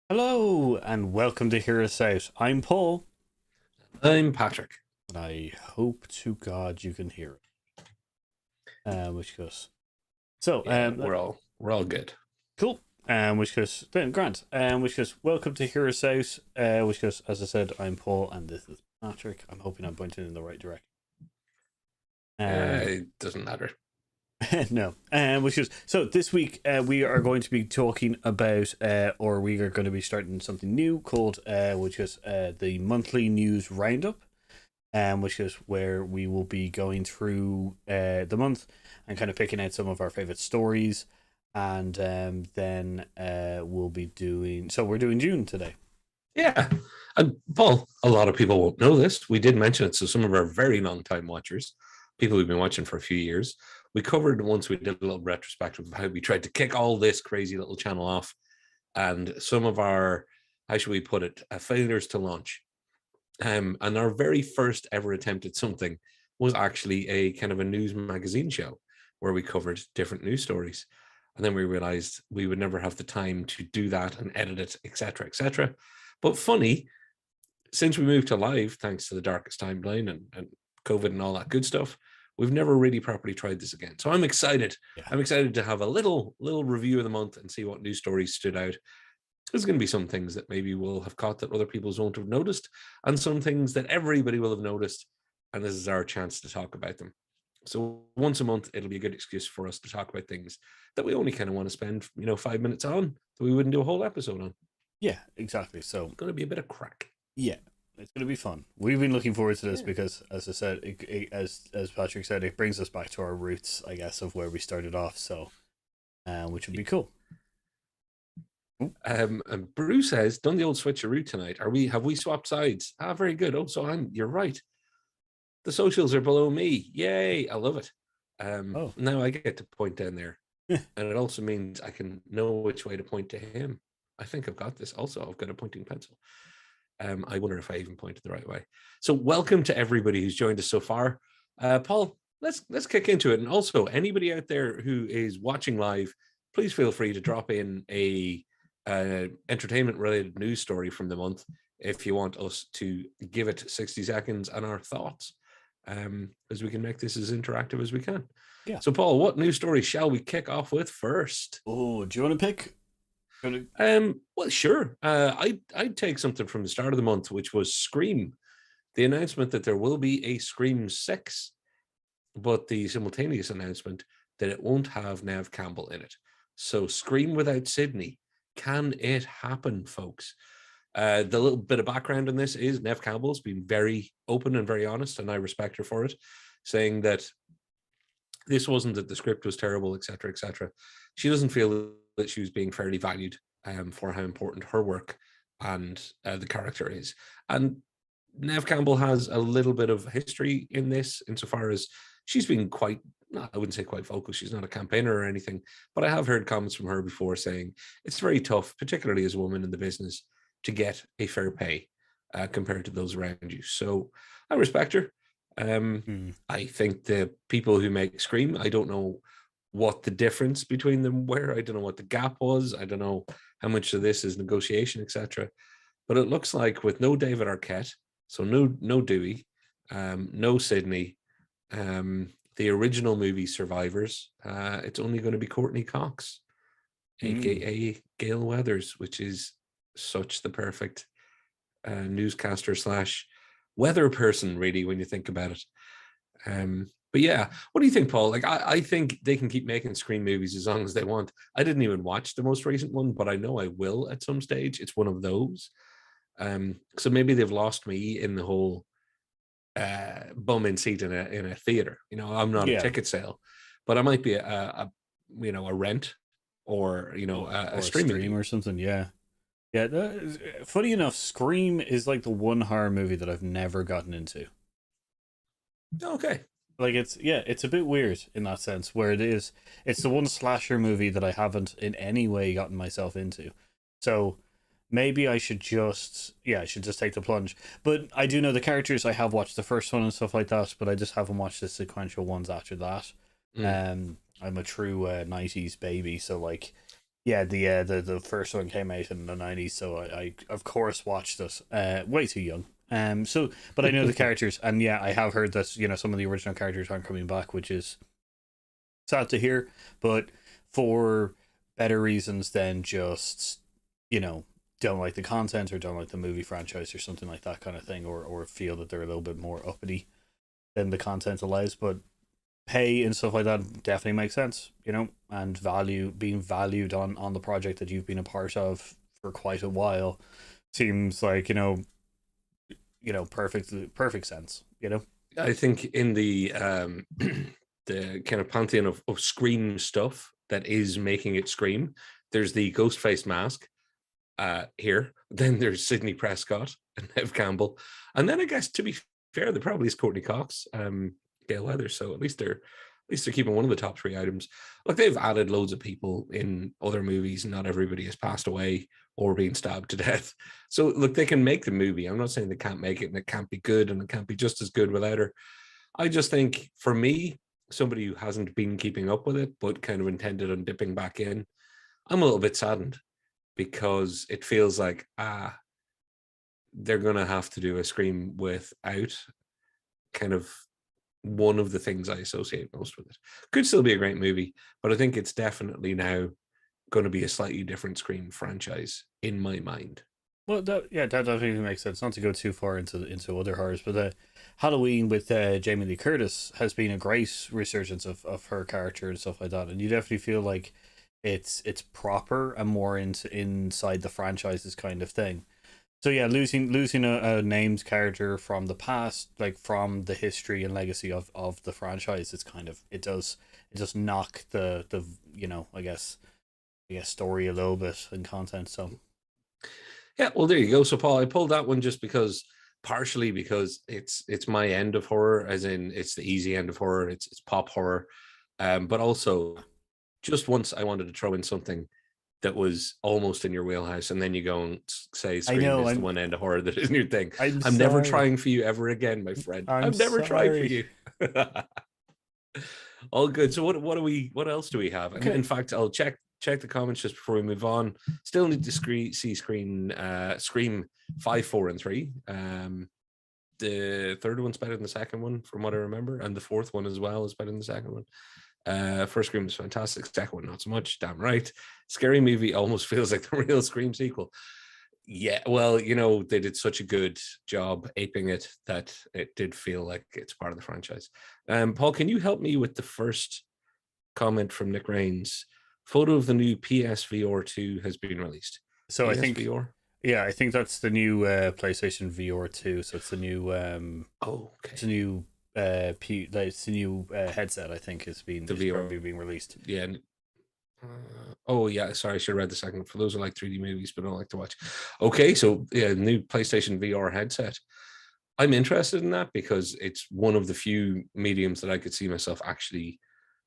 Hello and welcome to Hear Us Out. I'm Paul, I'm Patrick. and I hope to God you can hear it. Which goes so. Yeah, we're all good. Cool. Which goes then Grant. Which goes welcome to Hear Us Out. Which goes as I said, I'm Paul, and this is Patrick. I'm hoping I'm pointing in the right direction. It doesn't matter. No. Which is so this week we are going to be talking about or we are going to be starting something new called which is the monthly news roundup, which is where we will be going through the month and kind of picking out some of our favorite stories, and then we'll be doing. So we're doing June today. Yeah. And Paul, a lot of people won't know this. We did mention it. So some of our very long time watchers, people who've been watching for a few years, we covered once we did a little retrospective of how we tried to kick all this crazy little channel off and some of our, how should we put it, failures to launch. And our very first ever attempt at something was actually a kind of a news magazine show where we covered different news stories. And then we realized we would never have the time to do that and edit it, etc., etc. But funny, since we moved to live, thanks to the darkest timeline and COVID and all that good stuff, we've never really properly tried this again. So I'm excited. Yeah. I'm excited to have a little review of the month and see what news stories stood out. There's going to be some things that maybe we'll have caught that other people won't have noticed, and some things that everybody will have noticed. And this is our chance to talk about them. So once a month, it'll be a good excuse for us to talk about things that we only kind of want to spend, 5 minutes on, that we wouldn't do a whole episode on. Yeah, exactly. So It's going to be a bit of crack. yeah, it's going to be fun. We've been looking forward to this because, as I said, as Patrick said, it brings us back to our roots, I guess, of where we started off. So, which would be cool. And Bruce says, done the old switcheroo tonight. Have we swapped sides? Ah, very good. Oh, so you're right. The socials are below me. Yay. I love it. Now I get to point down there. And it also means I can know which way to point to him. I think I've got this. Also, I've got a pointing pencil. I wonder if I even pointed the right way. So welcome to everybody who's joined us so far. Paul, let's kick into it. And also, anybody out there who is watching live, please feel free to drop in a entertainment related news story from the month if you want us to give it 60 seconds and our thoughts, as we can make this as interactive as we can. Yeah. So Paul, what news story shall we kick off with first? Oh, do you want to pick? Well, sure. I'd take something from the start of the month, which was Scream, the announcement that there will be a Scream 6, but the simultaneous announcement that it won't have Nev Campbell in it. So Scream without Sydney. Can it happen, folks? The little bit of background in this is Nev Campbell's been very open and very honest, and I respect her for it, saying that this wasn't that the script was terrible, etc., etc. She doesn't feel that she was being fairly valued for how important her work and the character is. And Nev Campbell has a little bit of history in this, insofar as she's been quite, I wouldn't say quite vocal, she's not a campaigner or anything, but I have heard comments from her before saying it's very tough, particularly as a woman in the business, to get a fair pay compared to those around you. So I respect her. I think the people who make Scream, I don't know what the difference between them were. I don't know what the gap was. I don't know how much of this is negotiation, etc. But it looks like with no David Arquette, so no Dewey, no Sydney, the original movie survivors, it's only going to be Courtney Cox, aka Gail Weathers, which is such the perfect newscaster slash weather person, really, when you think about it. But yeah, what do you think, Paul? Like, I think they can keep making Scream movies as long as they want. I didn't even watch the most recent one, but I know I will at some stage. It's one of those. So maybe they've lost me in the whole bum in seat in a theater. I'm not a ticket sale, but I might be a rent or a stream or something. Yeah. Funny enough, Scream is like the one horror movie that I've never gotten into. Okay. Like it's a bit weird in that sense, where it's the one slasher movie that I haven't in any way gotten myself into. So maybe I should just take the plunge. But I do know the characters. I have watched the first one and stuff like that, but I just haven't watched the sequential ones after that. Mm. I'm a true '90s baby, so like, yeah, the first one came out in the '90s, so I of course watched it. Way too young. But I know the characters, and yeah, I have heard that some of the original characters aren't coming back, which is sad to hear, but for better reasons than just you know don't like the content or don't like the movie franchise or something like that kind of thing, or feel that they're a little bit more uppity than the content allows. But pay and stuff like that definitely makes sense, and being valued on the project that you've been a part of for quite a while seems like perfect sense. I think in the the kind of pantheon of Scream stuff that is making it Scream, there's the ghost face mask here. Then there's Sidney Prescott and Nev Campbell, and then I guess to be fair, there probably is Courtney Cox, Gail Weathers. So at least they're keeping one of the top three items. Look, they've added loads of people in other movies. Not everybody has passed away or been stabbed to death. So look, they can make the movie. I'm not saying they can't make it and it can't be good and it can't be just as good without her. I just think for me, somebody who hasn't been keeping up with it but kind of intended on dipping back in, I'm a little bit saddened because it feels like they're gonna have to do a Scream without kind of one of the things I associate most with it. Could still be a great movie, but I think it's definitely now going to be a slightly different Scream franchise in my mind. Well, that definitely makes sense. Not to go too far into other horrors, but Halloween with Jamie Lee Curtis has been a great resurgence of her character and stuff like that, and you definitely feel like it's proper and more inside the franchises kind of thing. So yeah, losing a named character from the past, like from the history and legacy of the franchise, it's kind of it does knock the I guess story a little bit and content. So Yeah, well, there you go. So, Paul, I pulled that one just partially because it's my end of horror, as in it's the easy end of horror. It's pop horror, but also just once I wanted to throw in something that was almost in your wheelhouse, and then you go and say I Scream know is the one end of horror that isn't your thing. I'm I'm never sorry. trying for you ever again, my friend. I'm I'm never trying for sorry. you. All good. So what else do we have? And Okay. in fact, I'll check the comments just before we move on. Still need to see Scream 5, 4, and 3. The third one's better than the second one, from what I remember, and the fourth one as well is better than the second one. First Scream was fantastic. Second one, not so much. Damn right. Scary Movie almost feels like the real Scream sequel. Yeah, well, they did such a good job aping it that it did feel like it's part of the franchise. Paul, can you help me with the first comment from Nick Rains? Photo of the new PSVR 2 has been released. So I think PSVR? yeah, I think that's the new PlayStation VR 2. So it's the new Oh, it's a okay. new it's a new headset. I think The is VR. probably being released. Yeah. Oh, yeah. Sorry, I should have read the second. For those who like 3D movies but don't like to watch. Okay, so yeah, new PlayStation VR headset. I'm interested in that because it's one of the few mediums that I could see myself actually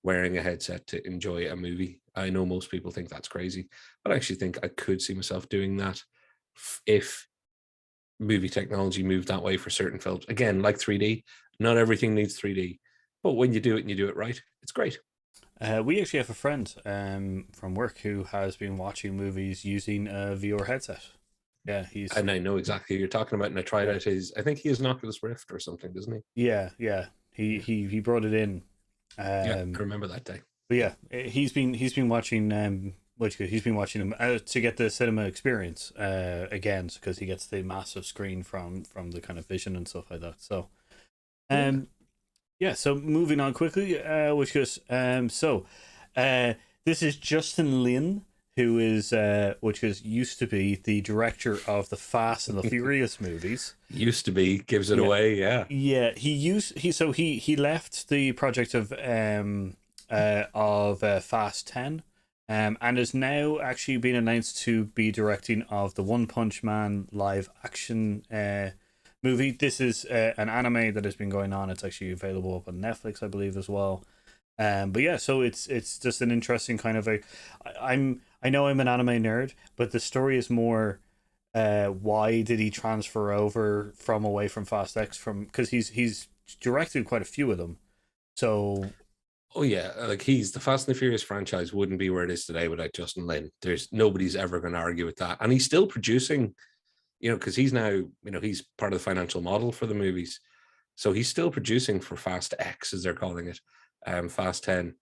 wearing a headset to enjoy a movie. I know most people think that's crazy, but I actually think I could see myself doing that if movie technology moved that way for certain films. Again, like 3D, not everything needs 3D, but when you do it and you do it right, it's great. We actually have a friend from work who has been watching movies using a VR headset. Yeah, And I know exactly who you're talking about. And I tried yeah out I think he has an Oculus Rift or something, doesn't he? yeah. He Yeah. he brought it in. Yeah, I Um, remember that day. but yeah, he's been watching he's been watching them to get the cinema experience again because he gets the massive screen from the kind of vision and stuff like that. So Yeah. um yeah, so moving on quickly, this is Justin Lin, who is which is used to be the director of the Fast and the Furious movies. Used to be, gives it Yeah, away. Yeah. yeah. He left the project of Fast 10, and is now actually been announced to be directing of the One Punch Man live action movie. This is an anime that has been going on. It's actually available up on Netflix, I believe, as well. But yeah, so it's just an interesting kind of I know I'm an anime nerd, but the story is more Why did he transfer over from away from Fast X from because he's directed quite a few of them. So Oh yeah, like he's the Fast and the Furious franchise wouldn't be where it is today without Justin Lin. There's nobody's ever going to argue with that, and he's still producing. Because he's now, he's part of the financial model for the movies, so he's still producing for Fast X, as they're calling it, Fast 10.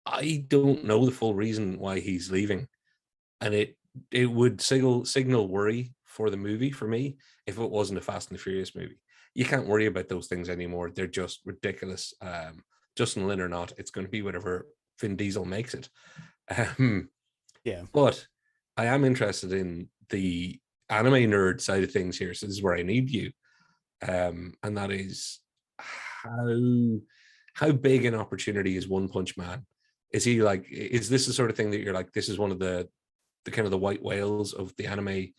I don't know the full reason why he's leaving, and it would signal worry for the movie for me if it wasn't a Fast and the Furious movie. You can't worry about those things anymore. They're just ridiculous. Justin Lin or not, it's going to be whatever Vin Diesel makes it. Um, yeah, but I am interested in the anime nerd side of things here. So this is where I need you. And that is how big an opportunity is One Punch Man? Is this the sort of thing that you're like, this is one of the kind of the white whales of the anime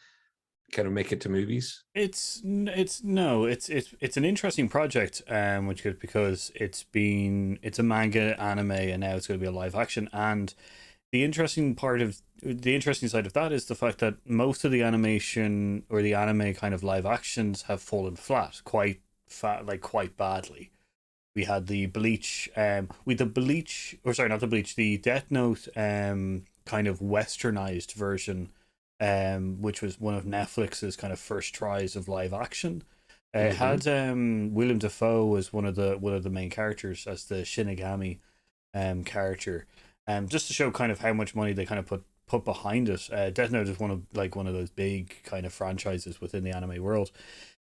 kind of make it to movies? it's no, it's an interesting project, which is because it's a manga anime and now it's going to be a live action. And the interesting side of that is the fact that most of the animation or the anime kind of live actions have fallen flat quite badly. We had the Bleach, or sorry, not the Bleach, the Death Note, kind of westernized version, which was one of Netflix's kind of first tries of live action. It had Willem Dafoe as one of the main characters as the Shinigami character, just to show kind of how much money they kind of put behind it. Death Note is one of those big kind of franchises within the anime world.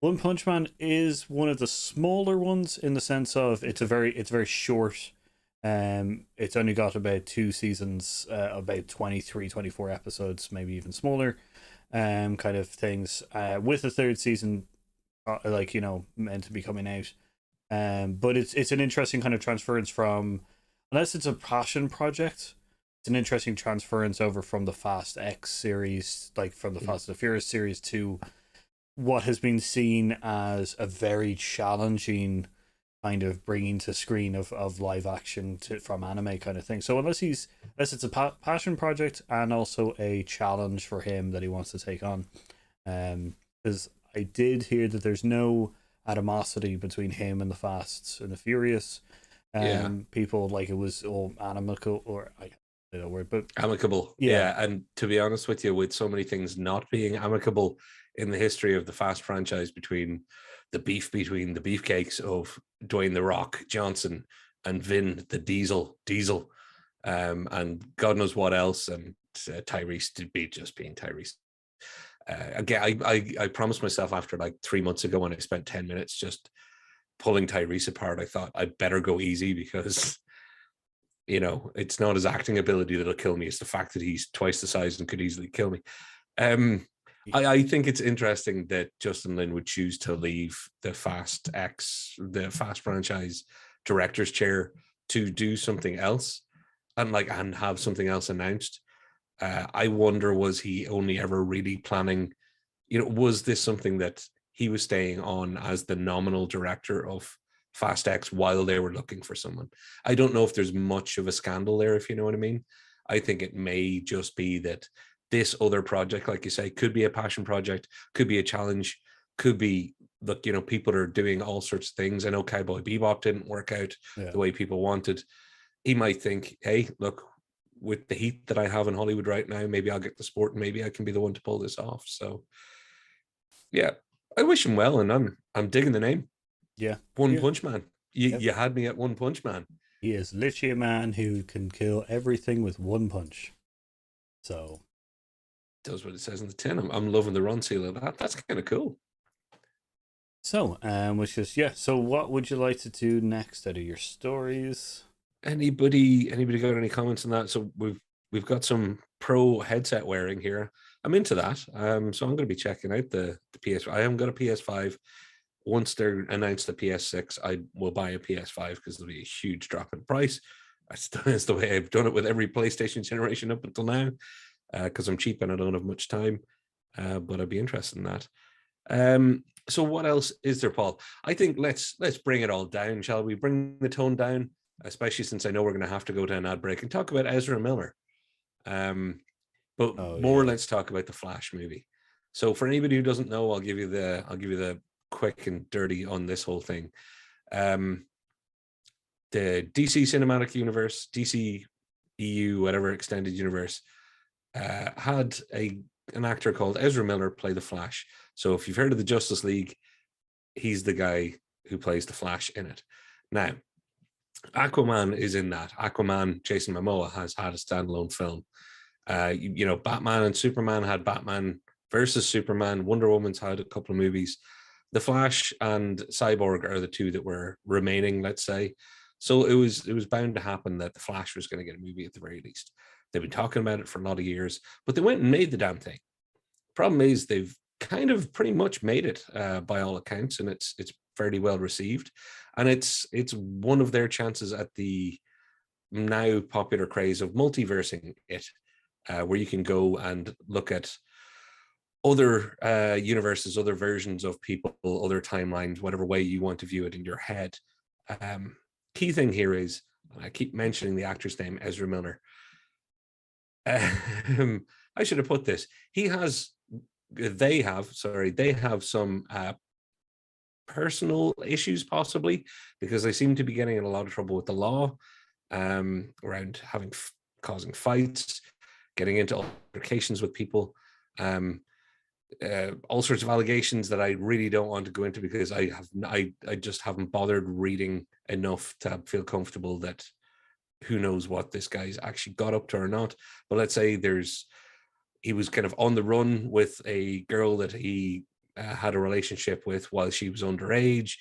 One Punch Man is one of the smaller ones in the sense of it's very short. It's only got about 2 seasons, about 23, 24 episodes, maybe even smaller, kind of things. With the third season, meant to be coming out. But it's an interesting kind of transference from, unless it's a passion project, it's an interesting transference over from the Fast X series, like from the Fast and the Furious series, to what has been seen as a very challenging kind of bringing to screen of live action from anime kind of thing. So unless it's a passion project and also a challenge for him that he wants to take on, because I did hear that there's no animosity between him and the Fasts and the Furious. Yeah. People, like, it was all amicable, or I don't know word, but Amicable. yeah, And to be honest with you, with so many things not being amicable in the history of the Fast franchise, between the beefcakes of Dwayne the Rock Johnson and Vin the Diesel, and God knows what else, and Tyrese to be just being Tyrese. Again, I promised myself after like 3 months ago when I spent 10 minutes just pulling Tyrese apart, I thought I'd better go easy because it's not his acting ability that'll kill me. It's the fact that he's twice the size and could easily kill me. I think it's interesting that Justin Lin would choose to leave the Fast franchise director's chair to do something else and have something else announced. I wonder, was he only ever really planning, was this something that he was staying on as the nominal director of Fast X while they were looking for someone? I don't know if there's much of a scandal there, if you know what I mean. I think it may just be that this other project, like you say, could be a passion project, could be a challenge, could be, look, people are doing all sorts of things. I know Cowboy Bebop didn't work out the way people wanted. He might think, hey, look, with the heat that I have in Hollywood right now, maybe I'll get the sport and maybe I can be the one to pull this off. So yeah, I wish him well, and I'm digging the name. yeah, One yeah. Punch Man. You had me at One Punch Man. He is literally a man who can kill everything with one punch. So Does what it says in the tin. I'm loving the run seal of that. That's kind of cool. which is, yeah. So what would you like to do next out of your stories? Anybody got any comments on that? So we've got some pro headset wearing here. I'm into that. So I'm going to be checking out the PS. I haven't got a PS5. Once they're announced the PS6, I will buy a PS5 because there'll be a huge drop in price. That's the way I've done it with every PlayStation generation up until now, because I'm cheap and I don't have much time. But I'd be interested in that. So what else is there, Paul? I think let's bring it all down, shall we? Bring the tone down, especially since I know we're going to have to go to an ad break and talk about Ezra Miller. But Oh more, yeah, let's talk about the Flash movie. So for anybody who doesn't know, I'll give you the quick and dirty on this whole thing. Um, the DC Cinematic Universe, DC EU, whatever extended universe, had an actor called Ezra Miller play the Flash. So if you've heard of the Justice League, he's the guy who plays the Flash in it. Now, Aquaman is in that. Aquaman, Jason Momoa, has had a standalone film. Batman and Superman had Batman versus Superman. Wonder Woman's had a couple of movies. The Flash and Cyborg are the two that were remaining, let's say. So it was bound to happen that the Flash was going to get a movie at the very least. They've been talking about it for a lot of years, but they went and made the damn thing. Problem is, they've kind of pretty much made it by all accounts, and it's fairly well received, and it's one of their chances at the now popular craze of multiversing it, where you can go and look at other universes, other versions of people, other timelines, whatever way you want to view it in your head. Key thing here is, and I keep mentioning the actor's name, Ezra Miller. I should have put this. They have some personal issues, possibly, because they seem to be getting in a lot of trouble with the law around causing fights, getting into altercations with people, all sorts of allegations that I really don't want to go into, because I just haven't bothered reading enough to feel comfortable that who knows what this guy's actually got up to or not. But let's say he was kind of on the run with a girl that he had a relationship with while she was underage.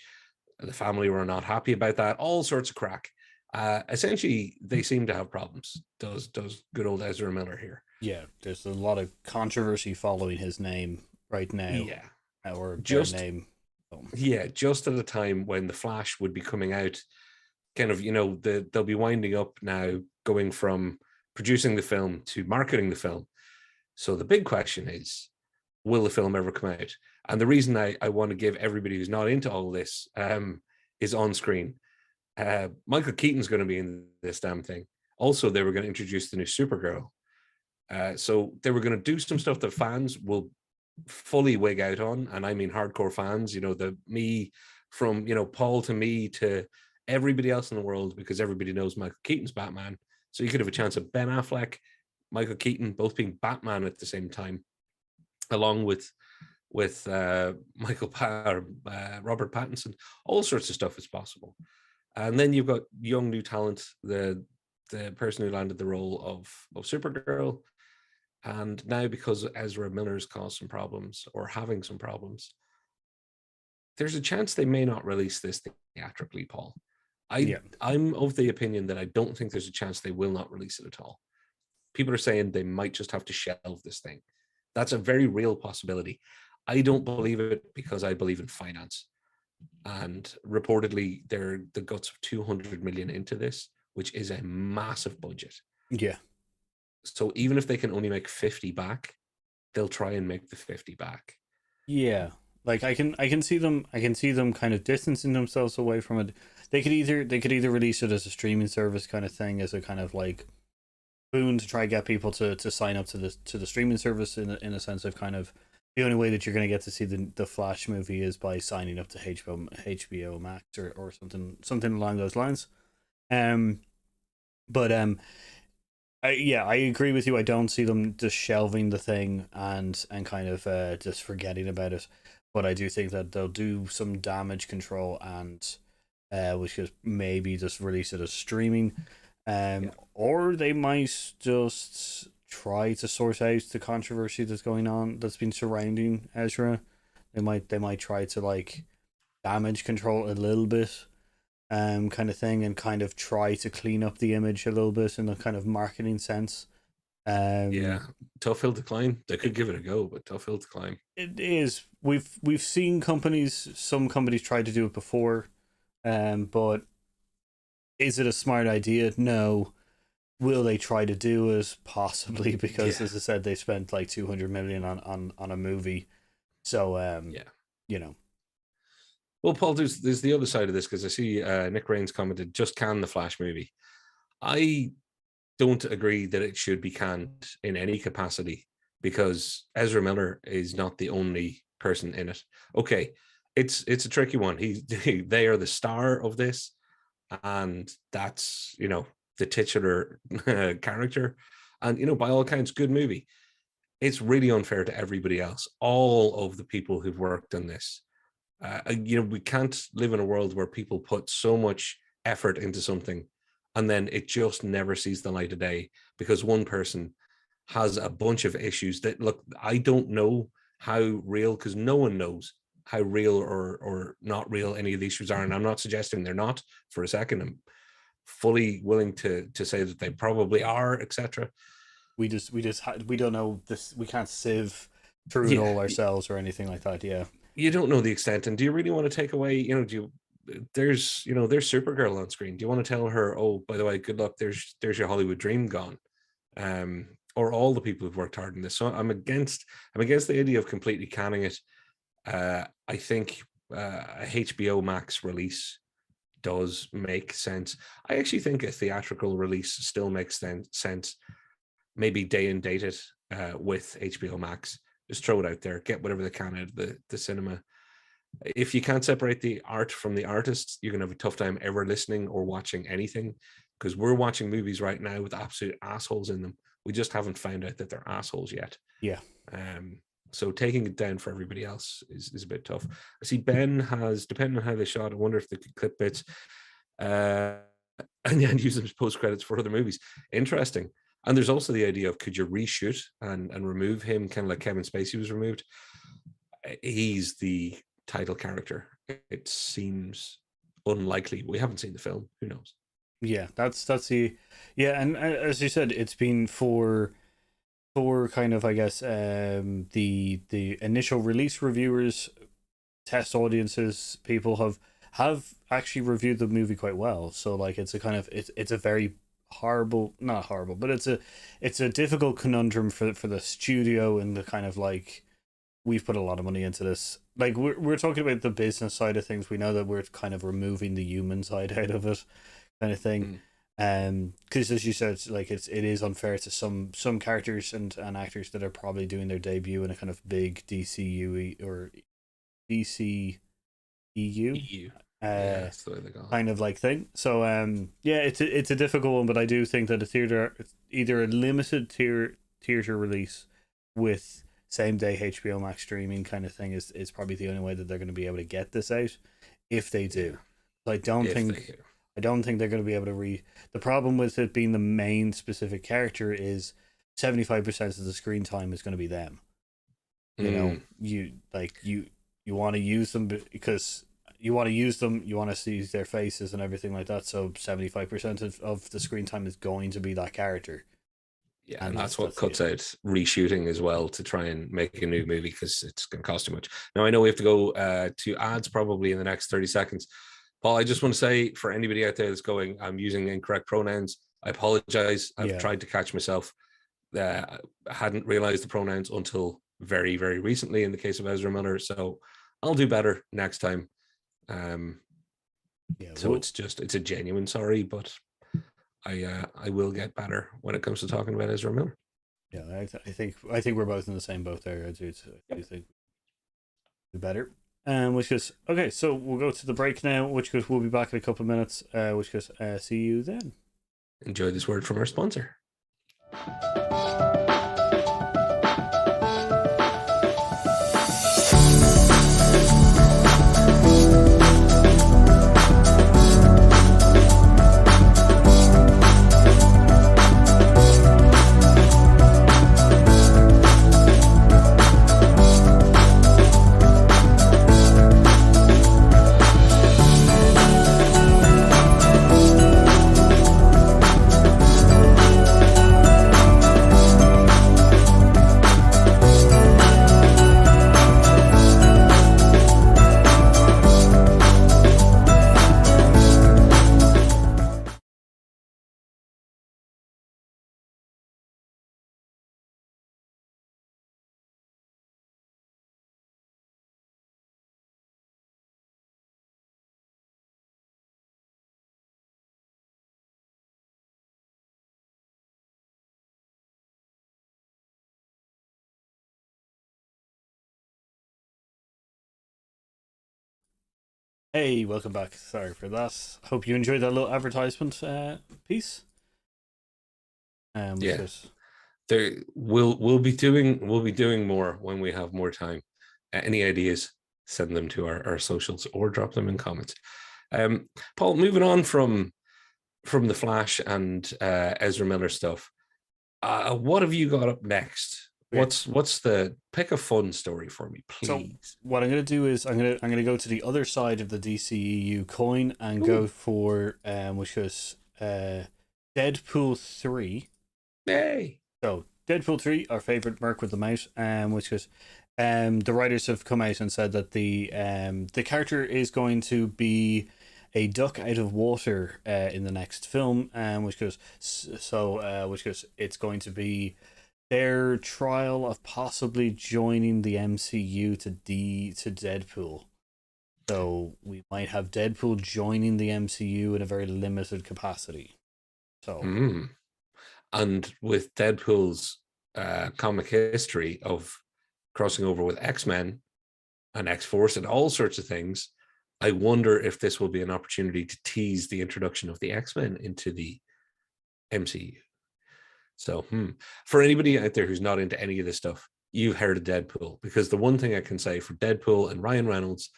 The family were not happy about that. All sorts of crack. Essentially, they seem to have problems. Does good old Ezra Miller here? Yeah, there's a lot of controversy following his name right now. Yeah, or just name. Yeah, just at a time when the Flash would be coming out, kind of, they'll be winding up now, going from producing the film to marketing the film. So the big question is, will the film ever come out? And the reason I want to give everybody who's not into all this is on screen. Michael Keaton's going to be in this damn thing. Also, they were going to introduce the new Supergirl. So they were going to do some stuff that fans will fully wig out on. And I mean hardcore fans, from Paul to me to everybody else in the world, because everybody knows Michael Keaton's Batman. So you could have a chance of Ben Affleck, Michael Keaton both being Batman at the same time, along with Robert Pattinson. All sorts of stuff is possible. And then you've got young new talent, the person who landed the role of Supergirl. And now, because Ezra Miller's caused some problems, or having some problems, there's a chance they may not release this theatrically, Paul. I'm of the opinion that I don't think there's a chance they will not release it at all. People are saying they might just have to shelve this thing. That's a very real possibility. I don't believe it, because I believe in finance. And reportedly, they're the guts of 200 million into this, which is a massive budget. Yeah. So even if they can only make 50 back, they'll try and make the 50 back. Yeah. Like I can see them kind of distancing themselves away from it. They could either release it as a streaming service kind of thing, as a kind of like boon to try and get people to sign up to the streaming service, in a sense of kind of the only way that you're going to get to see the Flash movie is by signing up to HBO Max or something along those lines. I agree with you. I don't see them just shelving the thing and kind of just forgetting about it. But I do think that they'll do some damage control and which is maybe just release it as streaming. Or they might just try to sort out the controversy that's been surrounding Ezra. They might try to like damage control a little bit, kind of thing, and kind of try to clean up the image a little bit in a kind of marketing sense. Tough hill to climb. They could give it a go, but tough hill to climb. It is. We've seen some companies try to do it before, but is it a smart idea? No. Will they try to do it? Possibly, because as I said, they spent like 200 million on a movie. So Well, Paul, there's the other side of this, because I see Nick Rains commented, just can the Flash movie. I don't agree that it should be canned in any capacity. because Ezra Miller is not the only person in it. Okay, it's a tricky one. They are the star of this, and that's, you know, the titular character, and, you know, by all accounts, good movie. It's really unfair to everybody else, all of the people who've worked on this. You know, we can't live in a world where people put so much effort into something and then it just never sees the light of day because one person has a bunch of issues that, look, I don't know how real, because no one knows how real or not real any of these issues are. And I'm not suggesting they're not for a second. I'm fully willing to say that they probably are, etc. We don't know this. We can't sieve through it all ourselves or anything like that. Yeah. You don't know the extent. And do you really want to take away, you know, there's Supergirl on screen. Do you want to tell her, oh, by the way, good luck, there's your Hollywood dream gone? Or all the people who've worked hard in this. So I'm against the idea of completely canning it. I think a HBO Max release does make sense. I actually think a theatrical release still makes sense. Maybe day and date it with HBO Max. Just throw it out there. Get whatever they can out of the cinema. If you can't separate the art from the artist, you're going to have a tough time ever listening or watching anything, because we're watching movies right now with absolute assholes in them. We just haven't found out that they're assholes yet. Yeah. So taking it down for everybody else is a bit tough. I see Ben has, depending on how they shot, I wonder if they could clip bits and use them as post credits for other movies. Interesting. And there's also the idea of, could you reshoot and remove him, kind of like Kevin Spacey was removed? He's the title character. It seems unlikely. We haven't seen the film. Who knows? Yeah, that's the, yeah, and as you said, it's been for kind of, I guess, the initial release reviewers, test audiences, people have actually reviewed the movie quite well. So like, it's a kind of, it's a very not horrible, but it's a difficult conundrum for the studio, and the kind of like, we've put a lot of money into this. Like, we're talking about the business side of things. We know that we're kind of removing the human side out of it, kind of thing. Because as you said, like, it is unfair to some characters and actors that are probably doing their debut in a kind of big DCU or DCEU. That's the way they go. Kind of like thing. So yeah, it's a difficult one, but I do think that either a limited theater release with same day HBO Max streaming kind of thing is probably the only way that they're going to be able to get this out, if they do. I don't think they're going to be able to the problem with it being the main specific character is 75% of the screen time is going to be them. You know, you want to use them because you want to use them, you want to see their faces and everything like that. So 75% of the screen time is going to be that character. Yeah, and that's what cuts out reshooting as well, to try and make a new movie, because it's going to cost too much. Now, I know we have to go to ads probably in the next 30 seconds. Paul, I just want to say, for anybody out there that's going, I'm using incorrect pronouns, I apologize. I've tried to catch myself. I hadn't realized the pronouns until very, very recently in the case of Ezra Miller. So I'll do better next time. It's a genuine sorry, but I will get better when it comes to talking about Ezra Miller. Yeah, I think we're both in the same boat there. I do think better. Which is okay. So we'll go to the break now. Which goes, we'll be back in a couple of minutes. Which goes, see you then. Enjoy this word from our sponsor. Hey, welcome back. Sorry for that. Hope you enjoyed that little advertisement piece. Which Yeah, was there we'll be doing more when we have more time. Any ideas? Send them to our socials or drop them in comments. Paul, moving on from the Flash and Ezra Miller stuff. What have you got up next? okay. What's the pick a fun story for me, So please? what I'm gonna do is I'm gonna go to the other side of the DCEU coin and go Ooh, for which was Deadpool 3. yay! So Deadpool 3, our favorite Merc with the Mouse, which was the writers have come out and said that the character is going to be a duck out of water in the next film, which goes it's going to be their trial of possibly joining the MCU to Deadpool. So we might have Deadpool joining the MCU in a very limited capacity. So Mm. And with Deadpool's comic history of crossing over with X-Men and X-Force and all sorts of things, I wonder if this will be an opportunity to tease the introduction of the X-Men into the MCU. So, for anybody out there who's not into any of this stuff, you've heard of Deadpool, because the one thing I can say for Deadpool and Ryan Reynolds,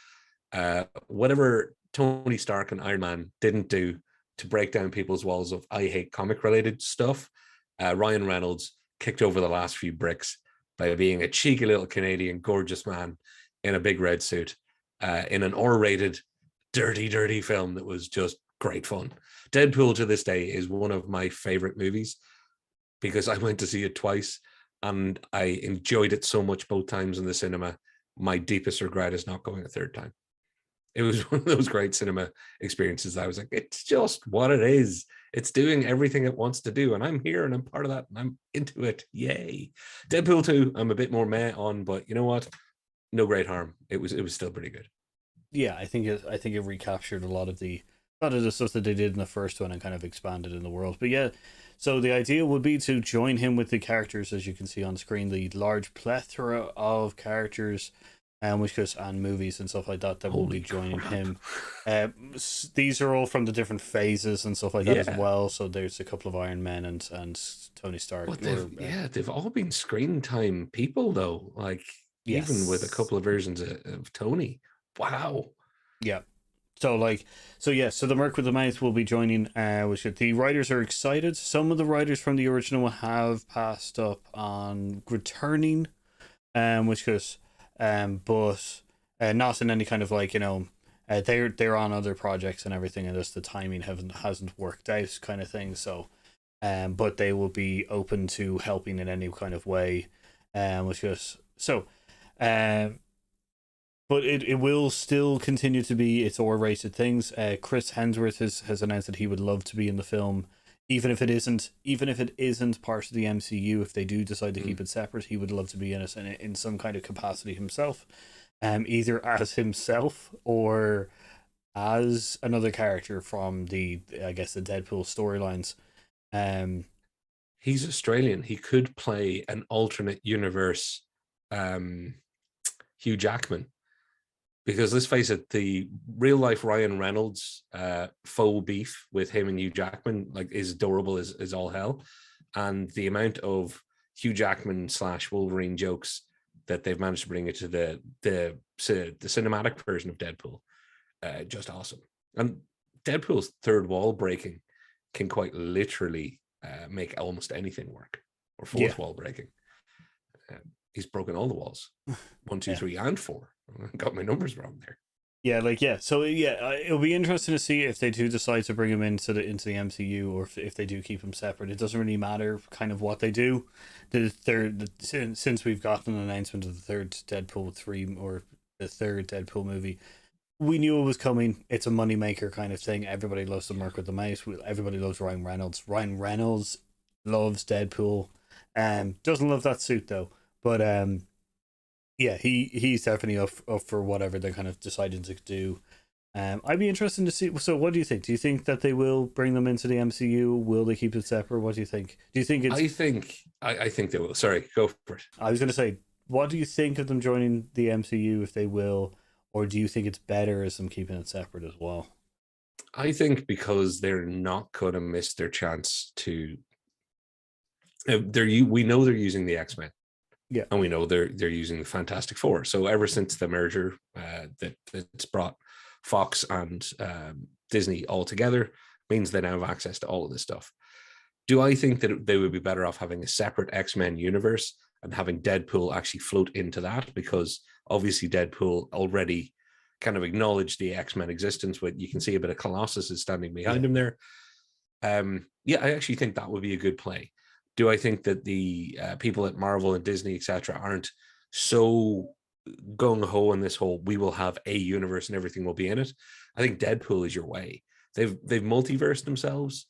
whatever Tony Stark and Iron Man didn't do to break down people's walls of I hate comic related stuff, Ryan Reynolds kicked over the last few bricks by being a cheeky little Canadian gorgeous man in a big red suit in an R-rated, dirty film that was just great fun. Deadpool to this day is one of my favorite movies because I went to see it twice and I enjoyed it so much both times in the cinema. My deepest regret is not going a third time. It was one of those great cinema experiences. I was like, it's just what it is. It's doing everything it wants to do. And I'm here and I'm part of that and I'm into it. Yay. Deadpool 2, I'm a bit more meh on, but you know what? No great harm. It was still pretty good. yeah, I think it recaptured a lot of the stuff that they did in the first one and kind of expanded in the world. But yeah, so the idea would be to join him with the characters, as you can see on screen, the large plethora of characters and movies and stuff like that that will be Holy joining crap. him. These are all from the different phases and stuff like that as Yeah. well. So there's a couple of Iron Men and Tony Stark. But they've all been screen time people though. Like even with a Yes, couple of versions of Tony. Wow. yeah. So the Merc with the Mouth will be joining. Which the writers are excited. Some of the writers from the original have passed up on returning, which was, but not in any kind of they're on other projects and everything, and just the timing hasn't worked out kind of thing. So, but they will be open to helping in any kind of way, which was so. Um, but it will still continue to be its R-rated things. Chris Hemsworth has announced that he would love to be in the film, even if it isn't part of the MCU. If they do decide to keep Mm. it separate, he would love to be in it in some kind of capacity himself, either as himself or as another character from the I guess the Deadpool storylines. Um, He's Australian. He could play an alternate universe um Hugh Jackman. Because let's face it, the real life Ryan Reynolds faux beef with him and Hugh Jackman like is adorable as all hell, and the amount of Hugh Jackman slash Wolverine jokes that they've managed to bring it to the cinematic version of Deadpool, just awesome. And Deadpool's third wall breaking can quite literally make almost anything work, or yeah, fourth wall breaking. Uh, he's broken all the walls, one, two, yeah. three, and four. I got my numbers wrong there. Yeah, so yeah, it'll be interesting to see if they do decide to bring him into the MCU, or if they do keep him separate. It doesn't really matter, kind of what they do. Since we've gotten an announcement of the third Deadpool 3 or the third Deadpool movie, we knew it was coming. It's a moneymaker kind of thing. Everybody loves to work with the mouse. Everybody loves Ryan Reynolds. Ryan Reynolds loves Deadpool. Doesn't love that suit though, but yeah, he's definitely up for whatever they're kind of deciding to do. I'd be interested to see. So, what do you think? Do you think that they will bring them into the MCU? Will they keep it separate? What do you think? Do you think it's? I think they will. Sorry, go for it. I was going to say, what do you think of them joining the MCU if they will, or do you think it's better as them keeping it separate as well? I think because they're not going to miss their chance to. We know they're using the X-Men, Yeah, and we know they're using the Fantastic Four. So ever since the merger that's brought Fox and Disney all together, means they now have access to all of this stuff. Do I think that they would be better off having a separate X-Men universe and having Deadpool actually float into that? Because obviously Deadpool already kind of acknowledged the X-Men existence, but you can see a bit of Colossus is standing behind yeah, him there. Yeah, I actually think that would be a good play. Do I think that the people at Marvel and Disney, etc., aren't so gung ho in this whole we will have a universe and everything will be in it? I think Deadpool is your way. They've multiversed themselves.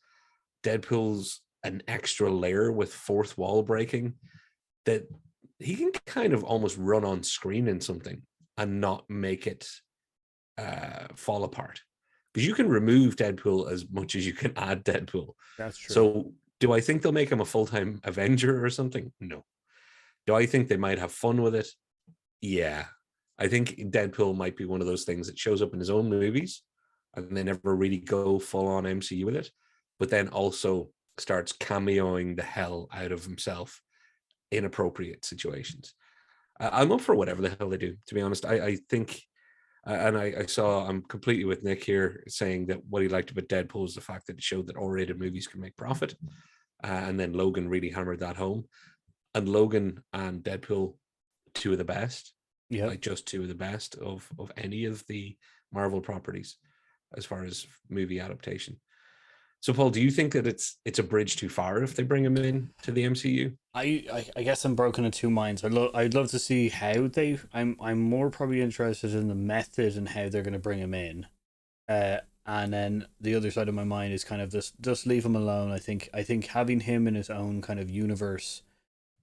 Deadpool's an extra layer with fourth wall breaking that he can kind of almost run on screen in something and not make it fall apart, because you can remove Deadpool as much as you can add Deadpool. that's true. So do I think they'll make him a full-time Avenger or something? No. Do I think they might have fun with it? Yeah. I think Deadpool might be one of those things that shows up in his own movies and they never really go full on MCU with it, but then also starts cameoing the hell out of himself in appropriate situations. I'm up for whatever the hell they do, to be honest. I think, and I saw, I'm completely with Nick here saying that what he liked about Deadpool is the fact that it showed that R-rated movies can make profit. And then Logan really hammered that home. And Logan and Deadpool, two of the best, Yep. like just two of the best of any of the Marvel properties as far as movie adaptation. So, Paul, do you think that it's a bridge too far if they bring him in to the MCU? I guess I'm broken in two minds. I'd love to see how they. I'm more probably interested in the method and how they're going to bring him in. And then the other side of my mind is kind of just leave him alone. I think having him in his own kind of universe,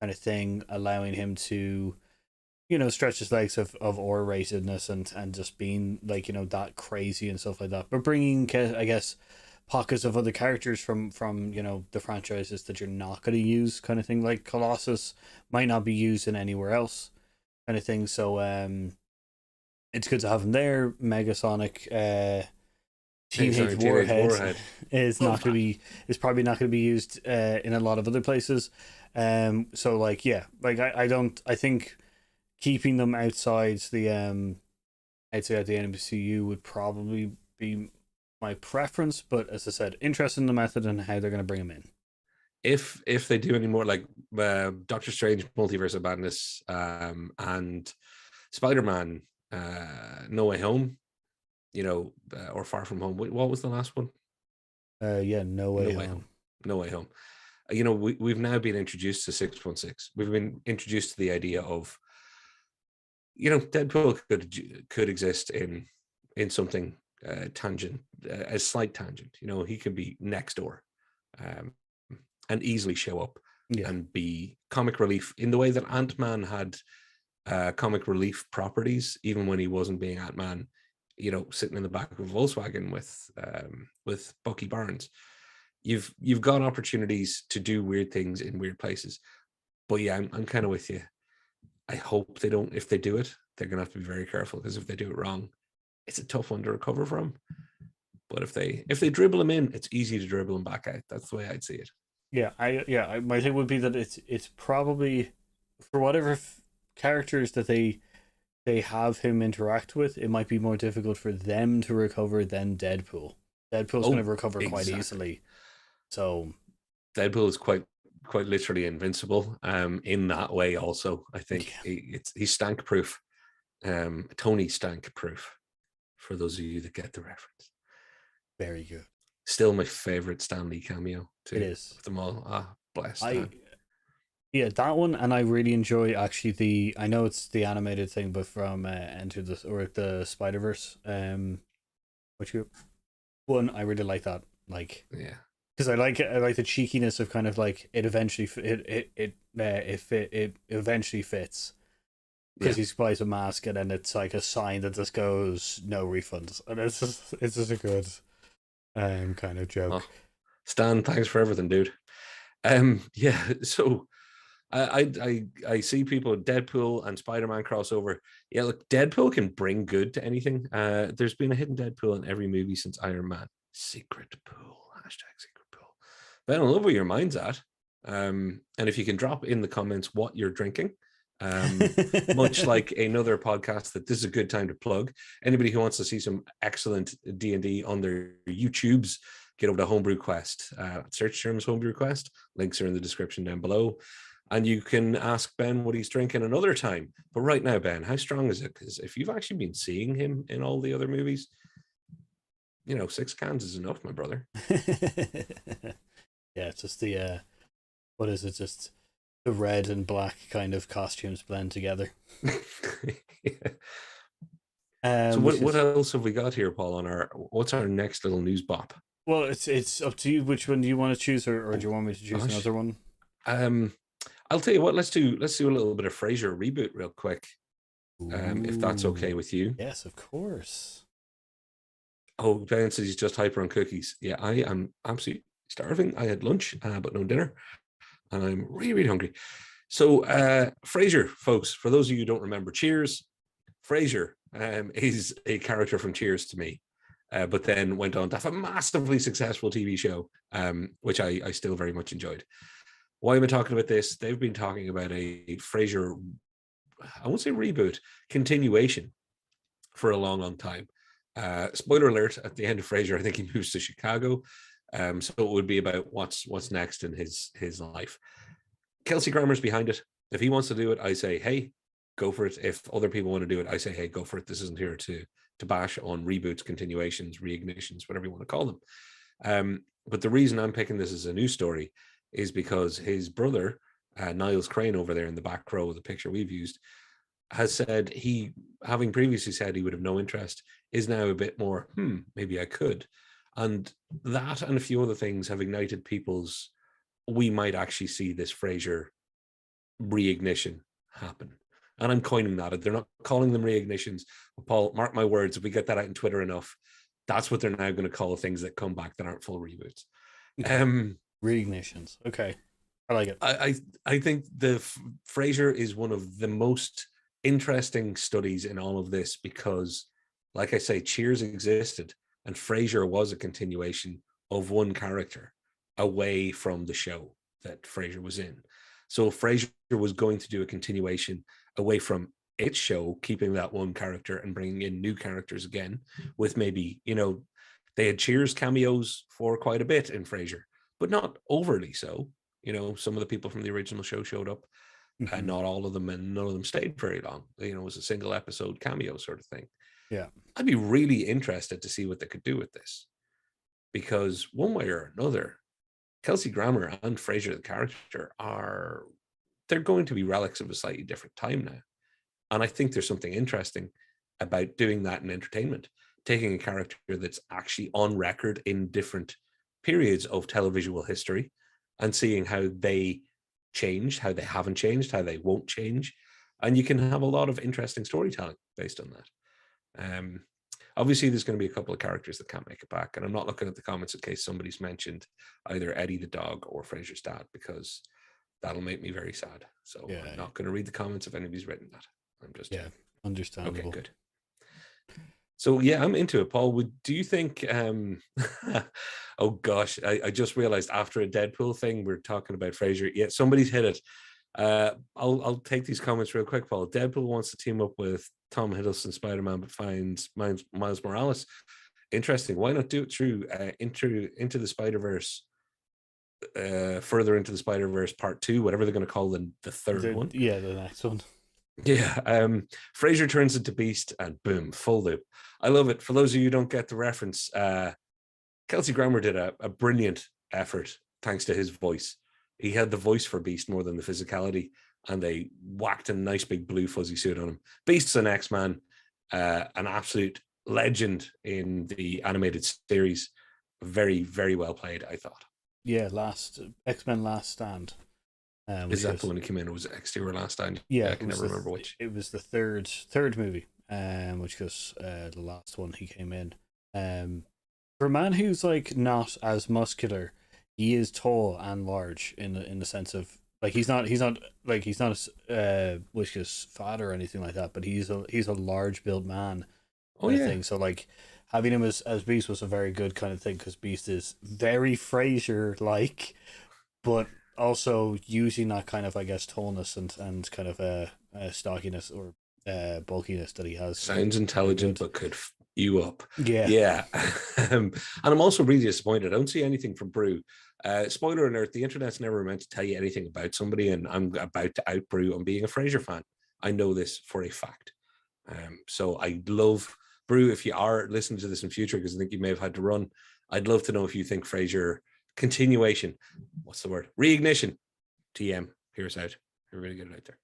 kind of thing, allowing him to, stretch his legs of R ratedness and just being like, that crazy and stuff like that. But bringing, I guess, pockets of other characters from the franchises that you're not going to use, kind of thing, like Colossus might not be used in anywhere else, kind of thing. So it's good to have him there. Megasonic, Teenage Teenage Warhead Warhead. is Love not going to that. be is probably not going to be used in a lot of other places. So like, yeah, like I think keeping them outside the MCU would probably be my preference. But as I said, interested in the method and how they're going to bring them in. If they do any more like Doctor Strange Multiverse of Madness and Spider-Man No Way Home, or Far From Home. What was the last one? Yeah, No Way No Way Home. Home. No Way Home. We've now been introduced to 616. We've been introduced to the idea of, Deadpool could exist in something tangent, a slight tangent. He could be next door, um, and easily show up Yeah, and be comic relief in the way that Ant-Man had comic relief properties, even when he wasn't being Ant-Man, sitting in the back of a Volkswagen with Bucky Barnes. You've got opportunities to do weird things in weird places. But yeah, I'm kind of with you. I hope they don't. If they do it, they're gonna have to be very careful, because if they do it wrong, it's a tough one to recover from. But if they dribble him in, it's easy to dribble him back out. That's the way I'd see it. my thing would be that it's probably for whatever characters that they have him interact with, it might be more difficult for them to recover than Deadpool. Deadpool's going Oh, to recover quite exactly. easily. So Deadpool is quite literally invincible. In that way, also, I yeah, think he's stank proof. Tony stank proof. For those of you that get the reference, very good. still my favorite Stan Lee cameo It too is. of them all. Bless I Stan. Yeah, that one, and I really enjoy actually the. I know it's the animated thing, but from Enter the Spider Verse, which one I really like that, like, Yeah, because I like it. I like the cheekiness of kind of like it eventually it eventually fits because yeah. he buys a mask and then it's like a sign that just goes no refunds, and it's just a good kind of joke. Oh, Stan, thanks for everything, dude. Yeah. So I see people Deadpool and Spider-Man crossover. Yeah, look, Deadpool can bring good to anything. There's been a hidden Deadpool in every movie since Iron Man. Secret pool. Hashtag secret pool. Ben, I love where your mind's at. And if you can drop in the comments what you're drinking, much like another podcast that this is a good time to plug. Anybody who wants to see some excellent D&D on their YouTubes, get over to Homebrew Quest. Search terms Homebrew Quest. Links are in the description down below. And you can ask Ben what he's drinking another time. But right now, Ben, how strong is it? Because if you've actually been seeing him in all the other movies, 6 cans is enough, my brother. Yeah, it's just the what is it? Just the red and black kind of costumes blend together. Yeah. So what else have we got here, Paul? What's our next little news bop? Well, it's up to you. Which one do you want to choose, or do you want me to choose another one? I'll tell you what. Let's do a little bit of Frasier reboot real quick, if that's okay with you. Yes, of course. Oh, Ben says he's just hyper on cookies. Yeah, I am absolutely starving. I had lunch, but no dinner, and I'm really, really hungry. So, Frasier, folks, for those of you who don't remember, Cheers, Frasier is a character from Cheers to me, but then went on to have a massively successful TV show, which I still very much enjoyed. Why am I talking about this? They've been talking about a Frasier, I won't say reboot, continuation for a long, long time. Spoiler alert, at the end of Frasier, I think he moves to Chicago. So it would be about what's next in his life. Kelsey Grammer's behind it. If he wants to do it, I say, hey, go for it. If other people want to do it, I say, hey, go for it. This isn't here to bash on reboots, continuations, reignitions, whatever you want to call them. But the reason I'm picking this as a news story is because his brother, Niles Crane, over there in the back row of the picture we've used, has said having previously said he would have no interest, is now a bit more, maybe I could. And that and a few other things have ignited we might actually see this Frasier reignition happen. And I'm coining that. They're not calling them reignitions. But Paul, mark my words, if we get that out on Twitter enough, that's what they're now going to call things that come back that aren't full reboots. Reignitions. Okay. I like it. I think the Frasier is one of the most interesting studies in all of this because, like I say, Cheers existed and Frasier was a continuation of one character away from the show that Frasier was in. So Frasier was going to do a continuation away from its show, keeping that one character and bringing in new characters again with maybe, they had Cheers cameos for quite a bit in Frasier, but not overly so. Some of the people from the original show showed up, and not all of them, and none of them stayed very long. It was a single episode cameo sort of thing. Yeah. I'd be really interested to see what they could do with this, because one way or another, Kelsey Grammer and Frasier, the character, they're going to be relics of a slightly different time now. And I think there's something interesting about doing that in entertainment, taking a character that's actually on record in different periods of televisual history and seeing how they changed, how they haven't changed, how they won't change. And you can have a lot of interesting storytelling based on that. Obviously, there's going to be a couple of characters that can't make it back. And I'm not looking at the comments in case somebody's mentioned either Eddie the dog or Frasier's dad, because that'll make me very sad. So I'm not going to read the comments if anybody's written that. I'm just understandable. Okay, good. So yeah, I'm into it, Paul. Do you think? Oh gosh, I just realized after a Deadpool thing, we're talking about Frasier. Yeah, somebody's hit it. I'll take these comments real quick, Paul. Deadpool wants to team up with Tom Hiddleston Spider-Man, but finds Miles Morales. Interesting. Why not do it through into the Spider-Verse? Further into the Spider-Verse Part 2, whatever they're going to call the third one. Yeah, the next one. Yeah, Frasier turns into Beast and boom, full loop. I love it. For those of you who don't get the reference, Kelsey Grammer did a brilliant effort thanks to his voice. He had the voice for Beast more than the physicality, and they whacked a nice big blue fuzzy suit on him. Beast's an X-Man, an absolute legend in the animated series. Very, very well played, I thought. Yeah, X-Men Last Stand. Is that the one that came in? Or was it Exterior Last Stand? Yeah, I can never remember which. It was the third movie, which was the last one he came in. For a man who's like not as muscular, he is tall and large in the sense of Like he's not Wish's father or anything like that, but he's a large built man Oh kind of yeah, thing. So like having him as Beast was a very good kind of thing because Beast is very Frasier like, but also using that kind of I guess tallness and kind of stockiness or bulkiness that he has sounds very intelligent, good. but could you up. Yeah. Yeah. And I'm also really disappointed. I don't see anything from Brew. Spoiler alert, the internet's never meant to tell you anything about somebody, and I'm about to out Brew on being a Frasier fan. I know this for a fact. So I love Brew. If you are listening to this in future, because I think you may have had to run, I'd love to know if you think Frasier continuation, what's the word? Reignition. TM. Hear us out. Everybody get it out there.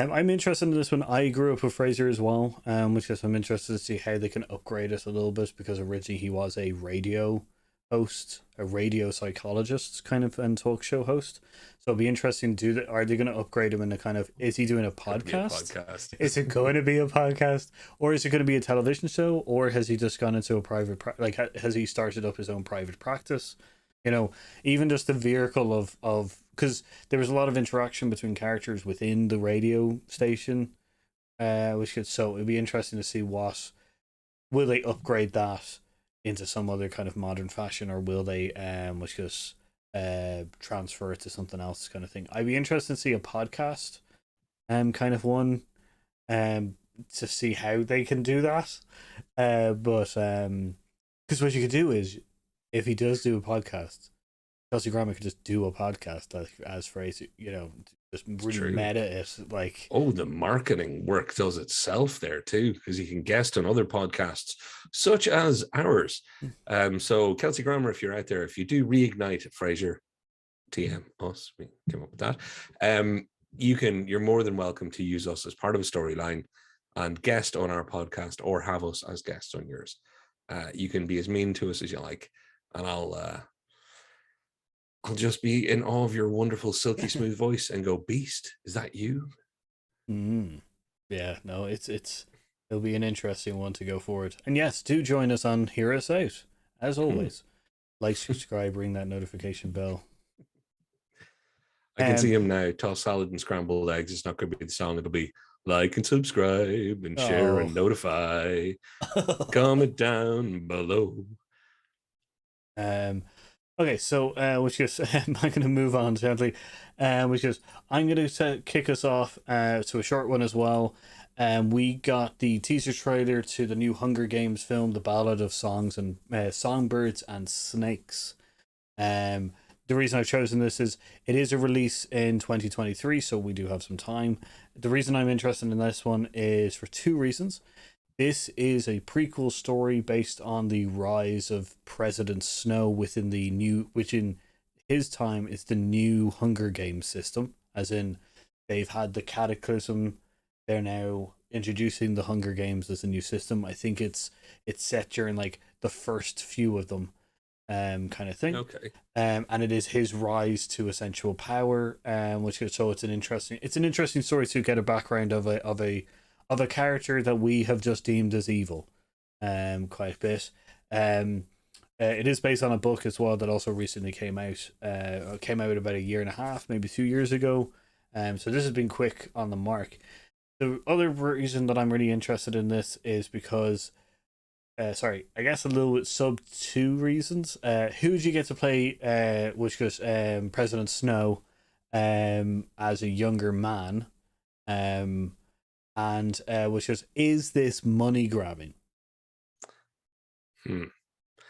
I'm interested in this one. I grew up with Fraser as well, which is I'm interested to see how they can upgrade it a little bit because originally he was a radio host, a radio psychologist kind of and talk show host. So it'll be interesting. Are they going to upgrade him in a kind of? Is he doing a It's going to be a podcast? podcast. Is it going to be a podcast, or is it going to be a television show, or has he just gone into a private has he started up his own private practice? You know, even just the vehicle of because there was a lot of interaction between characters within the radio station, which could so it'd be interesting to see what will they upgrade that into some other kind of modern fashion, or will they which just transfer it to something else kind of thing. I'd be interested to see a podcast kind of one um to see how they can do that. But because what you could do is if he does do a podcast, Kelsey Grammer could just do a podcast as Fraser, just It's really true. meta it. Like, Oh, the marketing work does itself there too, because you can guest on other podcasts such as ours. So Kelsey Grammer, if you're out there, if you do reignite Frasier, TM us, we came up with that. You're more than welcome to use us as part of a storyline and guest on our podcast or have us as guests on yours. You can be as mean to us as you like, and I'll just be in awe of your wonderful silky smooth voice and go, Beast, is that you? yeah, no, it'll be an interesting one to go forward. And yes, do join us on Hear Us Out as always. Like, subscribe, ring that notification bell. I can see him now. Toss salad and scrambled eggs. It's not going to be the song. It'll be like and subscribe and share and notify. Comment down below. Okay, so which is I'm going to move on gently, which is I'm going to kick us off to a short one as well. We got the teaser trailer to the new Hunger Games film, The Ballad of Songbirds and Snakes. The reason I've chosen this is it is a release in 2023, so we do have some time. The reason I'm interested in this one is for two reasons. This is a prequel story based on the rise of President Snow within the new, which in his time is the new Hunger Games system, as in they've had the Cataclysm, they're now introducing the Hunger Games as a new system. I think it's set during like the first few of them, kind of thing. Okay. And it is his rise to essential power, which is so it's an interesting story to get a background of a character that we have just deemed as evil, quite a bit. It is based on a book as well that also recently came out. Came out about a year and a half, maybe 2 years ago. So this has been quick on the mark. The other reason that I'm really interested in this is because sorry, I guess a little bit sub two reasons. Who did you get to play? Which was President Snow, as a younger man, and which was is this money grabbing?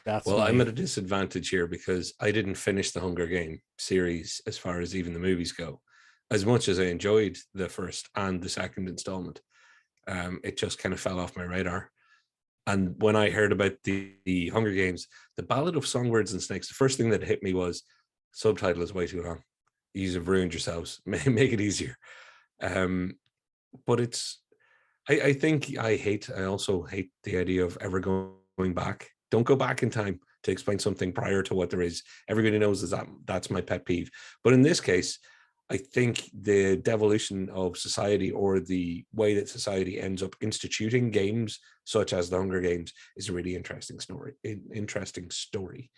That's Well, I'm my at a disadvantage here because I didn't finish the Hunger Game series as far as even the movies go. As much as I enjoyed the first and the second installment, it just kind of fell off my radar. And when I heard about the Hunger Games, the Ballad of Songbirds and Snakes, the first thing that hit me was subtitle is way too long. You have ruined yourselves. Make it easier. But I also hate the idea of ever going back. Don't go back in time to explain something prior to what there is. Everybody knows that's my pet peeve. But in this case, I think the devolution of society or the way that society ends up instituting games such as the Hunger Games is a really interesting story.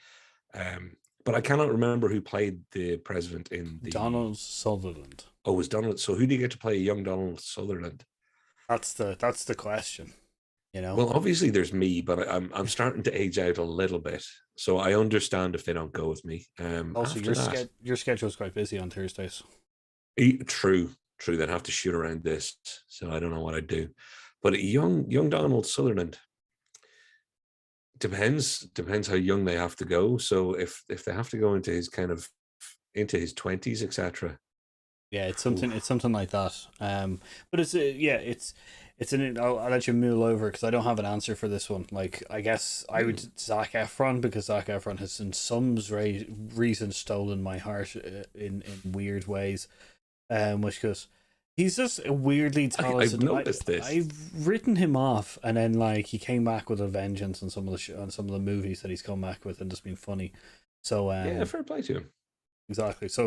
but I cannot remember who played the president in the. Donald Sutherland. Oh, it was Donald. So who do you get to play young Donald Sutherland? That's the question. Well, obviously there's me, but I'm starting to age out a little bit, so I understand if they don't go with me. Also, After that, your schedule is quite busy on Thursdays. true, true. They'd have to shoot around this, so I don't know what I'd do. But young Donald Sutherland depends how young they have to go. So if they have to go into his into his 20s, etc. Yeah, it's something like that. But it's an. I'll let you mull over because I don't have an answer for this one. Like, I guess I would Zac Efron, because Zac Efron has in some reason stolen my heart in weird ways. Which goes, he's just a weirdly talented. I've noticed this. I've written him off, and then like he came back with a vengeance on some of the movies that he's come back with, and just been funny. So Yeah, fair play to him. exactly. So,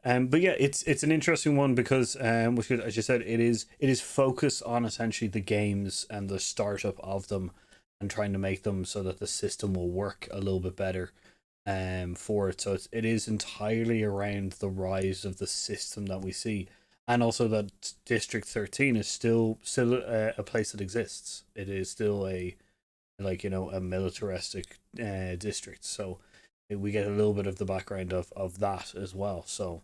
but yeah, it's an interesting one because, which as you said, it is focused on essentially the games and the startup of them, and trying to make them so that the system will work a little bit better, for it. So it is entirely around the rise of the system that we see, and also that District 13 is still a place that exists. It is still a militaristic district. So we get a little bit of the background of that as well. So,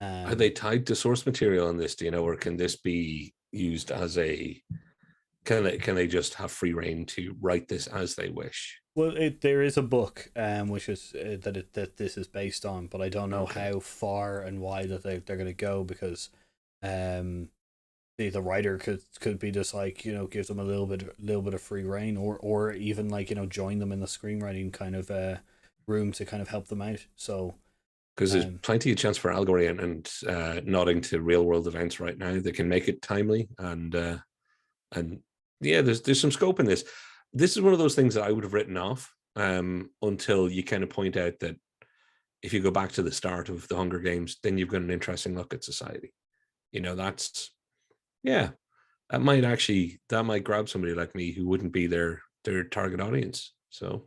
Are they tied to source material on this? Do you know, or can this be used as a? Can they just have free reign to write this as they wish? well, there is a book, which is that this is based on, but I don't know Okay. how far and wide that they're going to go, because, um, the writer could be just like, give them a little bit of free reign, or even like, join them in the screenwriting kind of room to kind of help them out. So, Because there's um, plenty of chance for allegory and nodding to real world events right now. They can make it timely and yeah, there's some scope in this. This is one of those things that I would have written off until you kind of point out that if you go back to the start of the Hunger Games, then you've got an interesting look at society. That's yeah, that might grab somebody like me who wouldn't be their target audience. So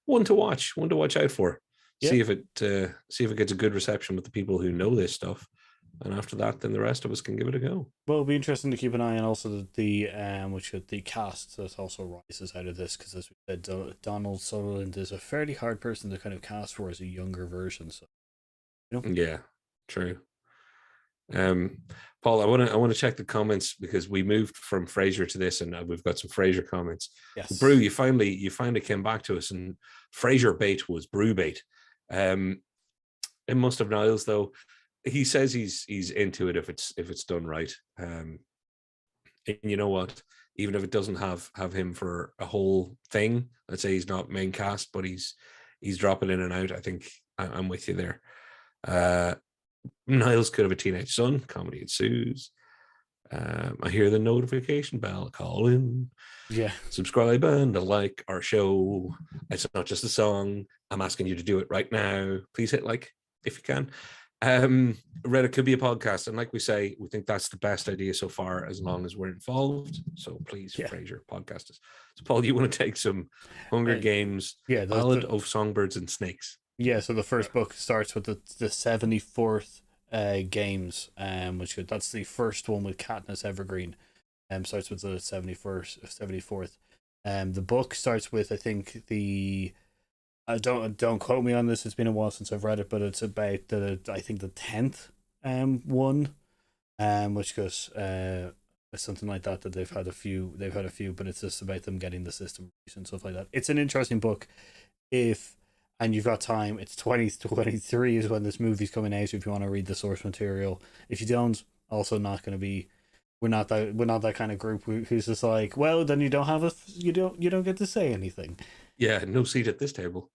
one to watch out for. yeah. See if it gets a good reception with the people who know this stuff, and after that, then the rest of us can give it a go. Well, it'll be interesting to keep an eye on also the cast that also rises out of this, because as we said, Donald Sutherland is a fairly hard person to kind of cast for as a younger version. So, Yeah, true. Um, Paul, I want to check the comments because we moved from Frasier to this, and we've got some Frasier comments. yes, Brew, you finally came back to us, and Frasier bait was brew bait. It must have Niles though. He says he's into it if it's done right. And you know what? Even if it doesn't have him for a whole thing, let's say he's not main cast, but he's dropping in and out. I think I'm with you there. Niles could have a teenage son. Comedy ensues. I hear the notification bell calling. yeah, Subscribe and like our show. It's not just a song. I'm asking you to do it right now. Please hit like if you can. Reddit could be a podcast, and like we say, we think that's the best idea so far, as long as we're involved. So please, yeah, Frasier, podcast us. So Paul, you want to take some Hunger Games, yeah. Ballad of Songbirds and Snakes? Yeah, so the first book starts with the 74th games, that's the first one with Katniss Evergreen. Starts with the 74th. The book starts with, I think, the don't quote me on this. It's been a while since I've read it, but it's about I think the 10th one, which goes something like that they've had a few, but it's just about them getting the system and stuff like that. It's an interesting book and you've got time. It's 2023 is when this movie's coming out, if you want to read the source material. If you don't, also not going to be. We're not that kind of group who's just like, well, then you don't get to say anything. Yeah, no seat at this table.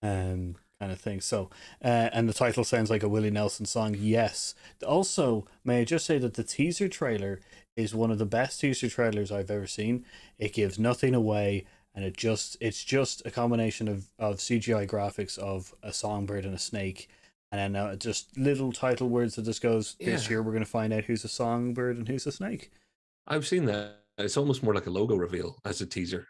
Kind of thing. So, and the title sounds like a Willie Nelson song. Yes. Also, may I just say that the teaser trailer is one of the best teaser trailers I've ever seen. It gives nothing away, and it's just a combination of CGI graphics of a songbird and a snake, and then just little title words that just goes, this year we're going to find out who's a songbird and who's a snake. I've seen that. It's almost more like a logo reveal as a teaser.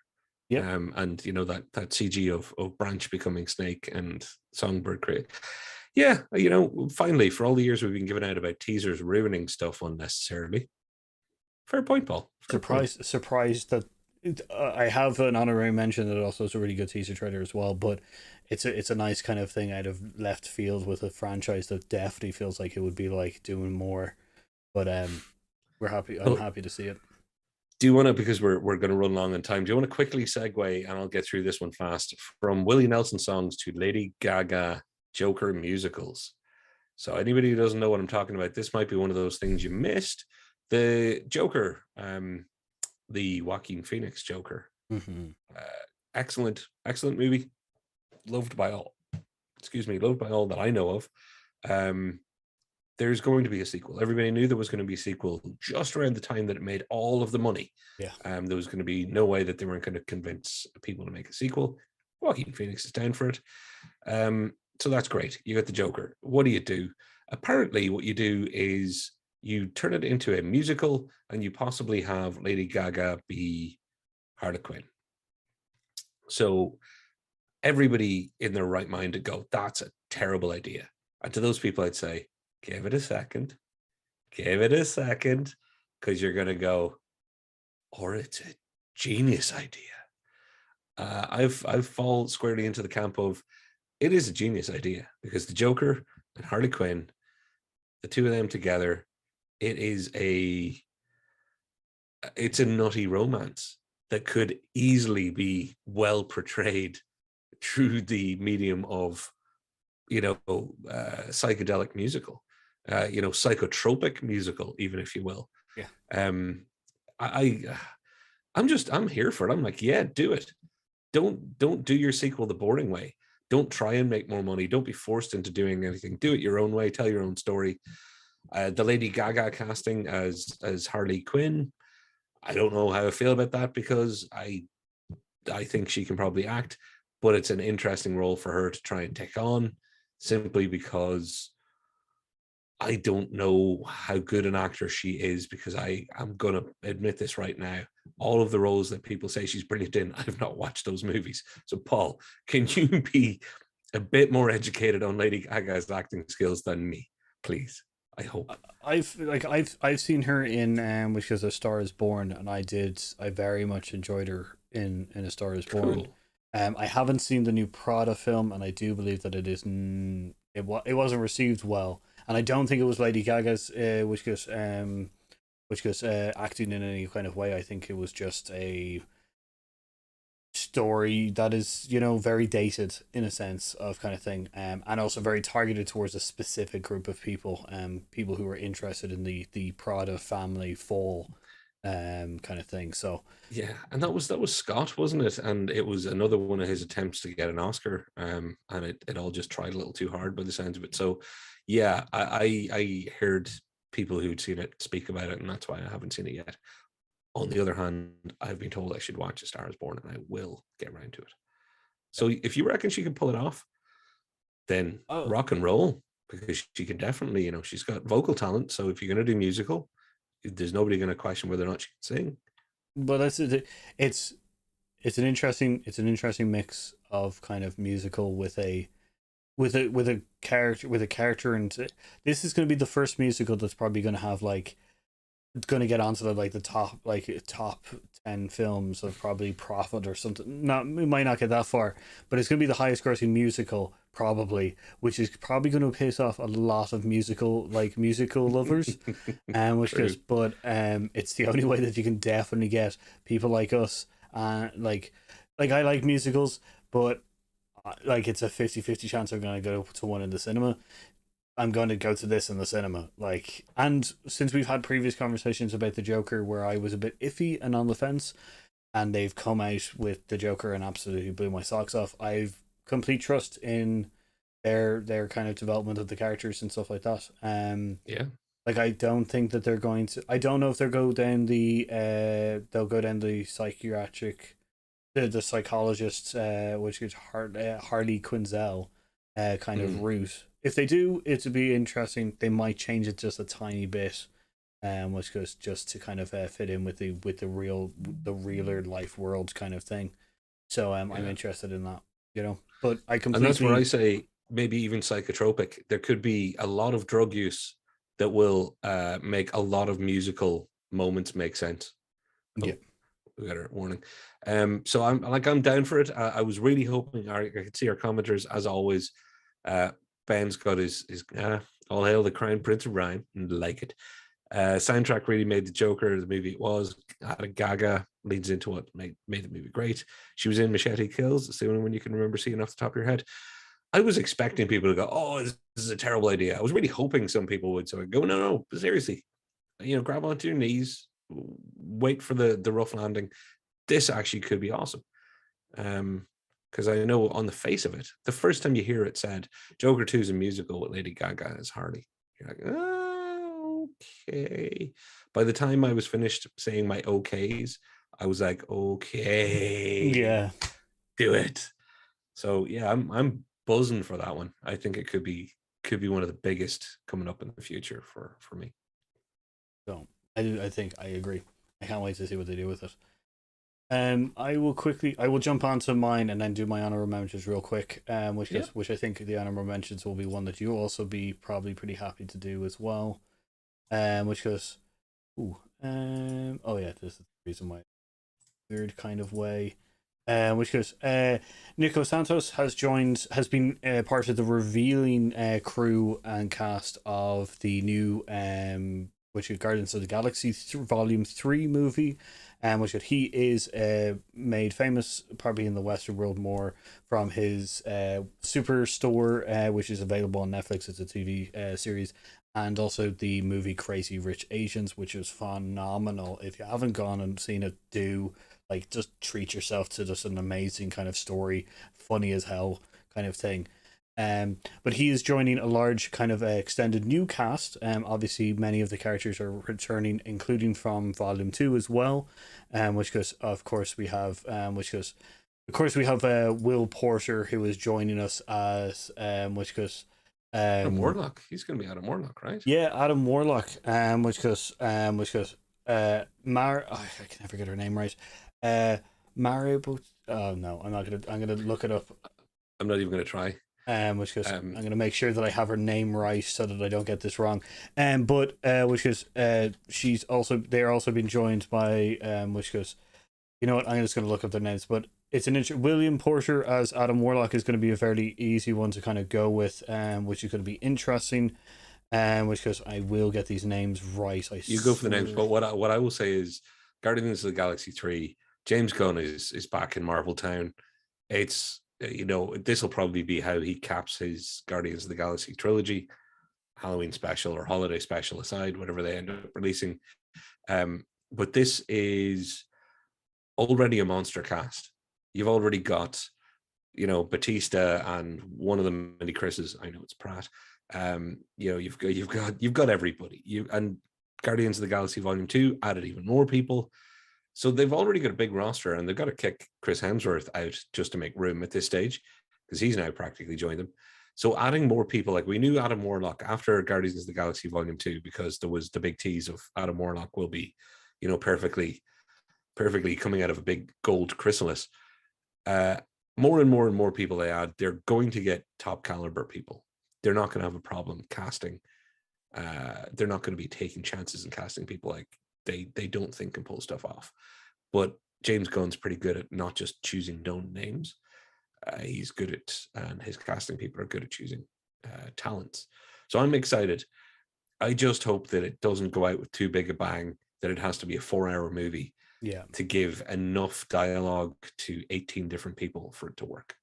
Yep. And that CG of Branch becoming Snake and Songbird create. Yeah, finally, for all the years we've been giving out about teasers ruining stuff unnecessarily. Fair point, Paul. Fair point. Surprised that I have an honorary mention that also is a really good teaser trailer as well. But it's a nice kind of thing out of left field with a franchise that definitely feels like it would be like doing more. But we're happy. I'm Well, happy to see it. do you want to, because we're going to run long on time, do you want to quickly segue, and I'll get through this one fast, from Willie Nelson songs to Lady Gaga Joker musicals? So anybody who doesn't know what I'm talking about, this might be one of those things you missed. The Joker, the Joaquin Phoenix Joker, Mm-hmm. uh, excellent movie, loved by all. Excuse me, loved by all that I know of. There's going to be a sequel. Everybody knew there was going to be a sequel just around the time that it made all of the money. Yeah. There was going to be no way that they weren't going to convince people to make a sequel. Joaquin Phoenix is down for it. So that's great. You got the Joker. What do? Apparently, what you do is you turn it into a musical, and you possibly have Lady Gaga be Harley Quinn. So everybody in their right mind would go, that's a terrible idea. And to those people, I'd say, give it a second, because you're going to go, or it's a genius idea. I've fallen squarely into the camp of it is a genius idea, because the Joker and Harley Quinn, the two of them together, it's a nutty romance that could easily be well portrayed through the medium of psychedelic musical, psychotropic musical, even, if you will. Yeah. I I'm here for it. I'm like, yeah, do it. Don't do your sequel the boring way. Don't try and make more money. Don't be forced into doing anything. Do it your own way. Tell your own story. The Lady Gaga casting as Harley Quinn, I don't know how I feel about that, because I think she can probably act, but it's an interesting role for her to try and take on, simply because I don't know how good an actor she is, because I'm going to admit this right now. All of the roles that people say she's brilliant in, I've not watched those movies. So, Paul, can you be a bit more educated on Lady Gaga's acting skills than me, please? I hope. I've seen her in which is A Star Is Born, and I very much enjoyed her in A Star Is Born. Cool. I haven't seen the new Prada film, and I do believe that it wasn't received well, and I don't think it was Lady Gaga's which was acting in any kind of way. I think it was just a story that is very dated in a sense of kind of thing, and also very targeted towards a specific group of people, people who are interested in the Prada family fall kind of thing. So Yeah, and that was Scott, wasn't it? And it was another one of his attempts to get an Oscar, and it all just tried a little too hard by the sounds of it. So, yeah, I heard people who'd seen it speak about it, and that's why I haven't seen it yet. On the other hand, I've been told I should watch A Star Is Born, and I will get around to it. So, if you reckon she can pull it off, then oh, rock and roll, because she can definitely, she's got vocal talent. So, if you're going to do musical, there's nobody going to question whether or not she can sing. but that's it. It's it's an interesting mix of kind of musical with a character, and this is going to be the first musical that's probably going to have like going to get onto the top 10 films of probably profit or something. Not, it might not get that far, but it's going to be the highest grossing musical probably, which is probably going to piss off a lot of musical lovers. Which True. goes, but it's the only way that you can definitely get people like us, like I like musicals, but like it's a 50-50 chance I'm going to go to one in the cinema. I'm going to go to this in the cinema. Like, and since we've had previous conversations about the Joker where I was a bit iffy and on the fence, and they've come out with the Joker and absolutely blew my socks off, I've complete trust in their kind of development of the characters and stuff like that. Yeah. Like I don't think that they're going to. I don't know if they'll go down the psychiatric, the psychologist, which is Harley Quinzel, kind of Mm. route. If they do, it would be interesting. They might change it just a tiny bit, which goes just to kind of fit in with the realer life world kind of thing. So I'm Yeah. interested in that, you know. But I And that's where I completely, say maybe even psychotropic. There could be a lot of drug use that will make a lot of musical moments make sense. yeah, Oh, we got a warning. So I'm down for it. I was really hoping. I could see our commenters as always. Uh, Ben's got his all hail the Crown Prince of Rhyme, and like it. Soundtrack really made the Joker the movie it was. Gaga leads into what made the movie great. She was in Machete Kills. It's the only one you can remember seeing off the top of your head. I was expecting people to go, "Oh, this is a terrible idea." I was really hoping some people would. So I go, "No, no, seriously, grab onto your knees, wait for the rough landing. This actually could be awesome." Because I know on the face of it, the first time you hear it said Joker 2 is a musical with Lady Gaga as Harley, you're like, oh, okay. By the time I was finished saying my okays, I was like, okay, yeah. do it. So yeah, I'm buzzing for that one. I think it could be one of the biggest coming up in the future for me. So I think I agree. I can't wait to see what they do with it. I will jump onto mine and then do my honorable mentions real quick. Yeah. Which I think the honorable mentions will be one that you'll also be probably pretty happy to do as well. Which goes, ooh, oh yeah, this is the reason why, weird kind of way. Which goes, Nico Santos has been part of the revealing crew and cast of the new which is Guardians of the Galaxy Volume 3 movie, which he is made famous probably in the Western world more from his Superstore, which is available on Netflix. It's a TV series, and also the movie Crazy Rich Asians, which is phenomenal. If you haven't gone and seen it, do, like, just treat yourself to just an amazing kind of story, funny as hell kind of thing. But he is joining a large kind of extended new cast. Obviously many of the characters are returning, including from Volume 2 as well. Which goes, of course we have Will Porter, who is joining us as which goes Adam Warlock. He's going to be Adam Warlock, right? yeah, Adam Warlock, which goes, I can never get her name right. Mario, oh no, I'm gonna look it up. I'm not even going to try. Which goes, Um, I'm gonna make sure that I have her name right so that I don't get this wrong. But which goes, they're also been joined by which goes, you know what, I'm just gonna look up their names, but it's William Porter as Adam Warlock is going to be a fairly easy one to kind of go with, which is going to be interesting. Which goes, I will get these names right. you go for the names, but what I will say is Guardians of the Galaxy 3, James Gunn is back in Marvel Town. It's this will probably be how he caps his Guardians of the Galaxy trilogy, Halloween special or holiday special aside, whatever they end up releasing. But this is already a monster cast. You've already got Batista and one of the many Chris's. I know it's Pratt. You've got everybody. And Guardians of the Galaxy Volume 2 added even more people. So they've already got a big roster, and they've got to kick Chris Hemsworth out just to make room at this stage, because he's now practically joined them. So adding more people, like we knew Adam Warlock after Guardians of the Galaxy Volume 2, because there was the big tease of Adam Warlock will be, perfectly coming out of a big gold chrysalis. Uh, more and more and more people they add, they're going to get top caliber people. They're not going to have a problem casting. They're not going to be taking chances and casting people like they don't think can pull stuff off. But James Gunn's pretty good at not just choosing known names. He's good at, and his casting people are good at choosing talents. So I'm excited. I just hope that it doesn't go out with too big a bang, that it has to be a 4-hour movie Yeah, to give enough dialogue to 18 different people for it to work.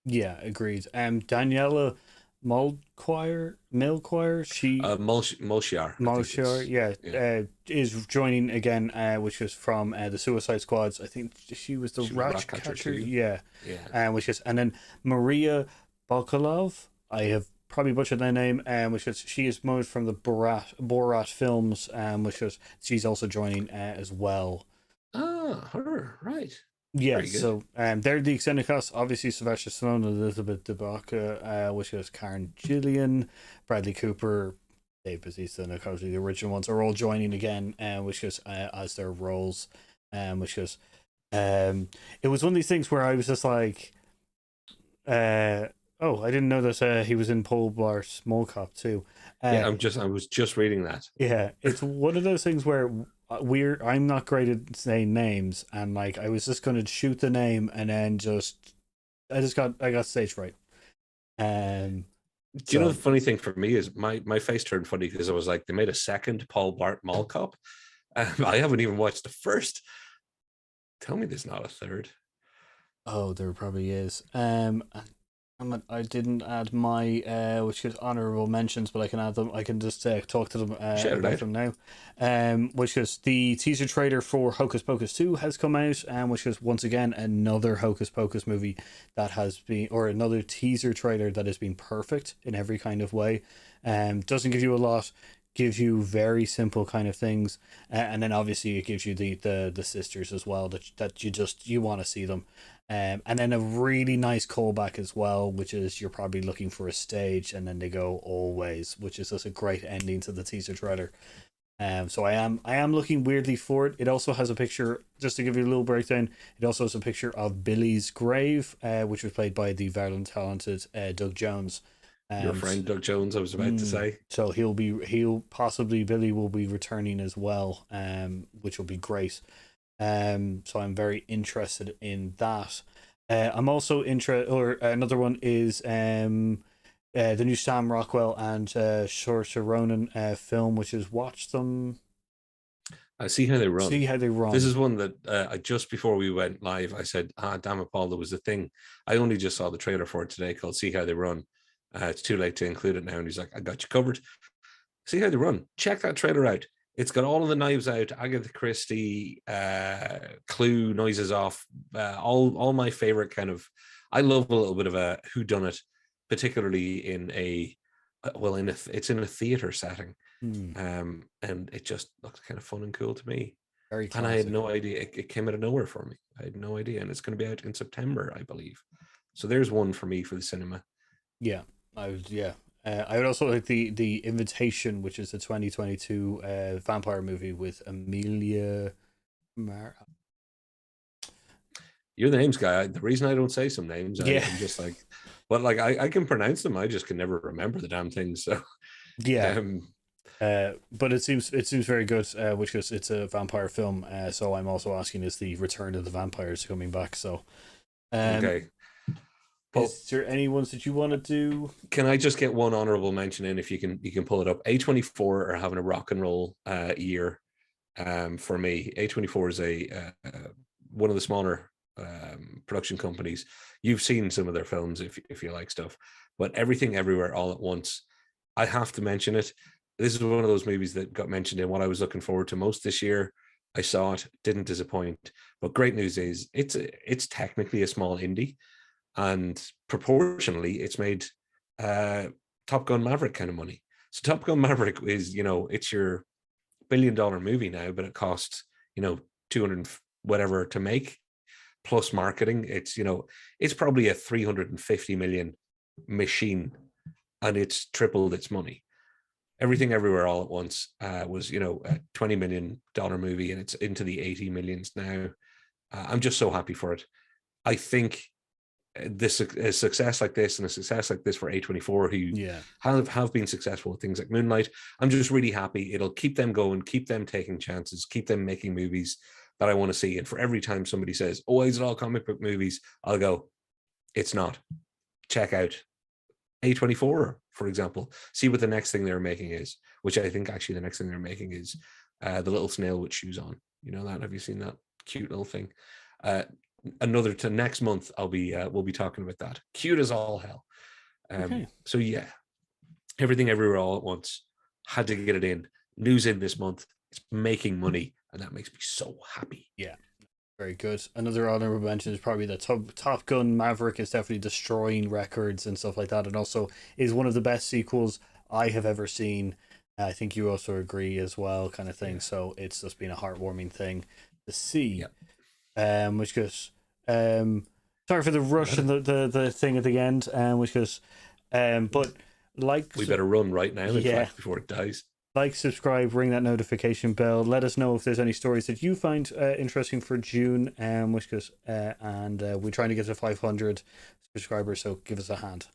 yeah, agreed. Daniela Milquire, she Mulshar, I think Malshar, it's, yeah, yeah. is joining again, which was from the Suicide Squads. I think she was the She was rat Ratcatcher catcher, too. yeah. Yeah. Which is, and then Maria Bakalov. I have probably butchered that name. Which is, she is moved from the Borat films. Which is, she's also joining as well. Ah, her, right. Yeah, Very good. so they're the extended cast. Obviously, Sylvester Stallone, Elizabeth Debicka, which is Karen Gillian, Bradley Cooper, Dave Bautista, and of course the original ones are all joining again, which is as their roles, which is It was one of these things where I was just like, oh, I didn't know that he was in Pole Bar Small Cop too. Yeah, Uh, I was just reading that. yeah, it's one of those things where I'm not great at saying names, and like I was just gonna shoot the name, and then I got stage fright. Um, Do you know the so funny thing for me is my face turned funny because I was like, they made a second Paul Bart Mall Cop. I haven't even watched the first. Tell me there's not a third. oh, there probably is. I didn't add my which is honorable mentions, but I can add them. I can just talk to them Shout it about out. them now. Which is the teaser trailer for Hocus Pocus 2 has come out, which is once again another Hocus Pocus movie that has been, or another teaser trailer that has been perfect in every kind of way. Doesn't give you a lot, gives you very simple kind of things, and then obviously it gives you the sisters as well that you want to see them. And then a really nice callback as well, which is you're probably looking for a stage, and then they go always, which is just a great ending to the teaser trailer. So I am looking weirdly for it. It also has a picture, just to give you a little breakdown. It also has a picture of Billy's grave, which was played by the very talented Doug Jones. Your Um, friend Doug Jones, I was about to say. so he'll possibly Billy will be returning as well, which will be great. So I'm very interested in that. I'm also interested, or another one is the new Sam Rockwell and Saoirse Ronan film, which is Watch Them, I see how they run. See How They This Run. is one that I just before we went live, I said, damn it, Paul, there was a thing. I only just saw the trailer for it today called See How They Run. It's too late to include it now. And he's like, I got you covered. See How They Run. Check that trailer out. It's got all of the knives out, Agatha Christie, Clue, Noises Off, all my favorite kind of. I love a little bit of a whodunit, particularly in a it's in a theater setting, Hmm, and it just looks kind of fun and cool to me. very And I had classic. no idea it came out of nowhere for me. I had no idea, and it's going to be out in September, I believe. So there's one for me for the cinema. Yeah, yeah. I would also like the Invitation, which is the 2022 vampire movie with Amelia Mar. You're the names guy. The reason I don't say some names, Yeah, I'm just like, but like I can pronounce them. I just can never remember the damn things. So, yeah. um, But it seems very good, which is it's a vampire film. So I'm also asking, is the Return of the Vampires coming back? So, um, okay. Well, is there any ones that you want to do? can I just get one honorable mention in if you can pull it up? A24 are having a rock and roll year. For me, A24 is a one of the smaller production companies. You've seen some of their films if you like stuff, but Everything Everywhere All at Once. I have to mention it. This is one of those movies that got mentioned in what I was looking forward to most this year. I saw it, didn't disappoint. But great news is it's technically a small indie, and proportionally, it's made uh, Top Gun Maverick kind of money. So Top Gun Maverick is, it's your $1 billion movie now, but it costs, 200 whatever to make plus marketing. It's probably a 350 million machine, and it's tripled its money. Everything Everywhere All at Once was, a $20 million movie, and it's into the 80 millions now. I'm just so happy for it. I think this a success like this and a success like this for A24, who Yeah. have been successful with things like Moonlight. I'm just really happy. It'll keep them going, keep them taking chances, keep them making movies that I want to see. And for every time somebody says, "Oh, is it all comic book movies?" I'll go, "It's not. Check out A24, for example. See what the next thing they're making is." Which I think actually the next thing they're making is the little snail with shoes on. You know that? Have you seen that cute little thing? Uh, Another to next month we'll be talking about that. Cute as all hell. Okay. So yeah, Everything Everywhere All at Once, had to get it in. News in this month. It's making money, and that makes me so happy. Yeah. Very good. Another honorable mention is probably that Top Gun Maverick is definitely destroying records and stuff like that, and also is one of the best sequels I have ever seen. I think you also agree as well, kind of thing. Yeah. So it's just been a heartwarming thing to see. Yeah. Which goes, sorry for the rush and the thing at the end, which goes, but like We better run right now, in yeah, fact, before it dies. Like, subscribe, ring that notification bell. Let us know if there's any stories that you find interesting for June, and we're trying to get to 500 subscribers, so give us a hand.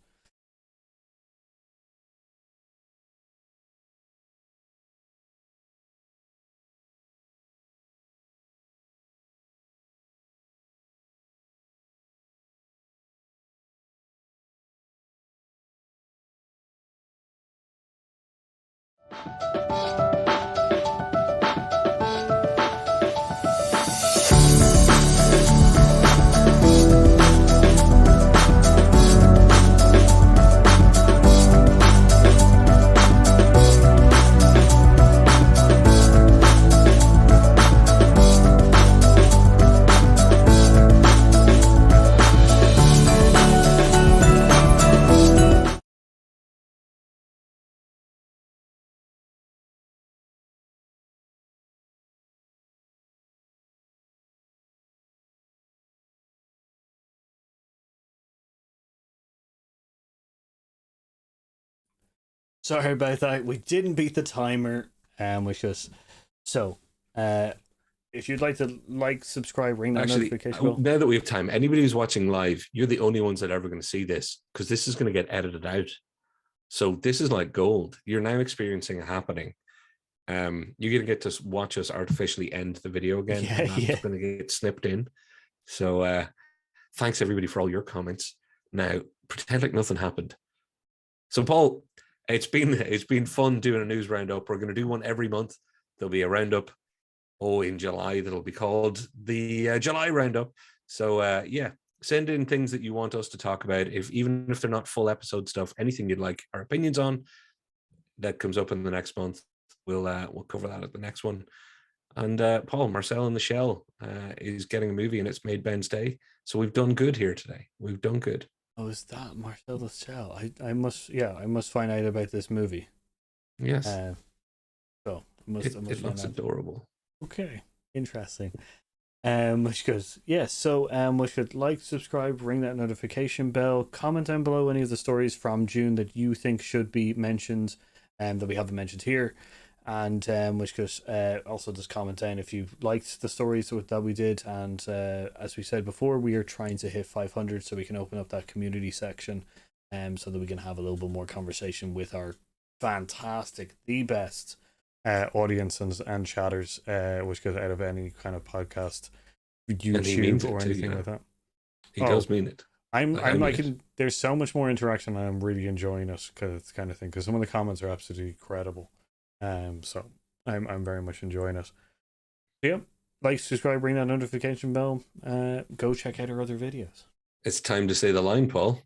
Sorry about that. We didn't beat the timer, which was so. If you'd like to subscribe, ring that Actually, notification bell. now that we have time, anybody who's watching live, you're the only ones that are ever going to see this, because this is going to get edited out. So this is like gold. You're now experiencing a happening. You're going to get to watch us artificially end the video again. Yeah, and that's yeah. going to get snipped in. So thanks everybody for all your comments. Now pretend like nothing happened. So Paul, it's been fun doing a news roundup. We're going to do one every month. There'll be a roundup in July that'll be called the July Roundup. So yeah, send in things that you want us to talk about, even if they're not full episode stuff, anything you'd like our opinions on that comes up in the next month. We'll cover that at the next one. And Paul, Marcel in the Shell is getting a movie, and it's made Ben's day. So we've done good here today. We've done good. Oh, is that Marcel the Shell? I must find out about this movie. Yes. So it looks adorable. Okay, interesting. Which goes, yes. So we should like, subscribe, ring that notification bell, comment down below any of the stories from June that you think should be mentioned, that we haven't mentioned here, and which goes, also just comment down if you liked the stories that we did, and as we said before, we are trying to hit 500 so we can open up that community section, so that we can have a little bit more conversation with our fantastic, the best audience and chatters, which goes out of any kind of podcast, YouTube, or anything like that. He does mean it. I'm liking. There's so much more interaction, and I'm really enjoying it, because kind of thing. Because some of the comments are absolutely incredible. So I'm very much enjoying it. Yeah, like, subscribe, ring that notification bell. Go check out our other videos. It's time to say the line, Paul.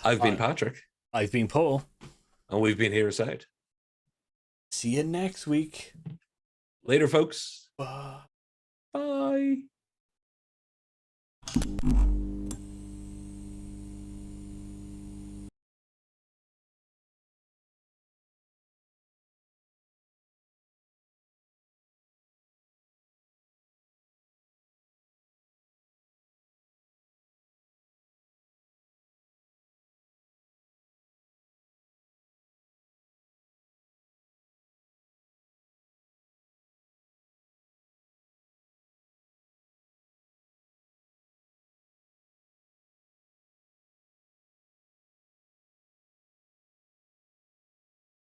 I've been Patrick. I've been Paul. And we've been Here Aside. See you next week. Later, folks. Bye. Bye.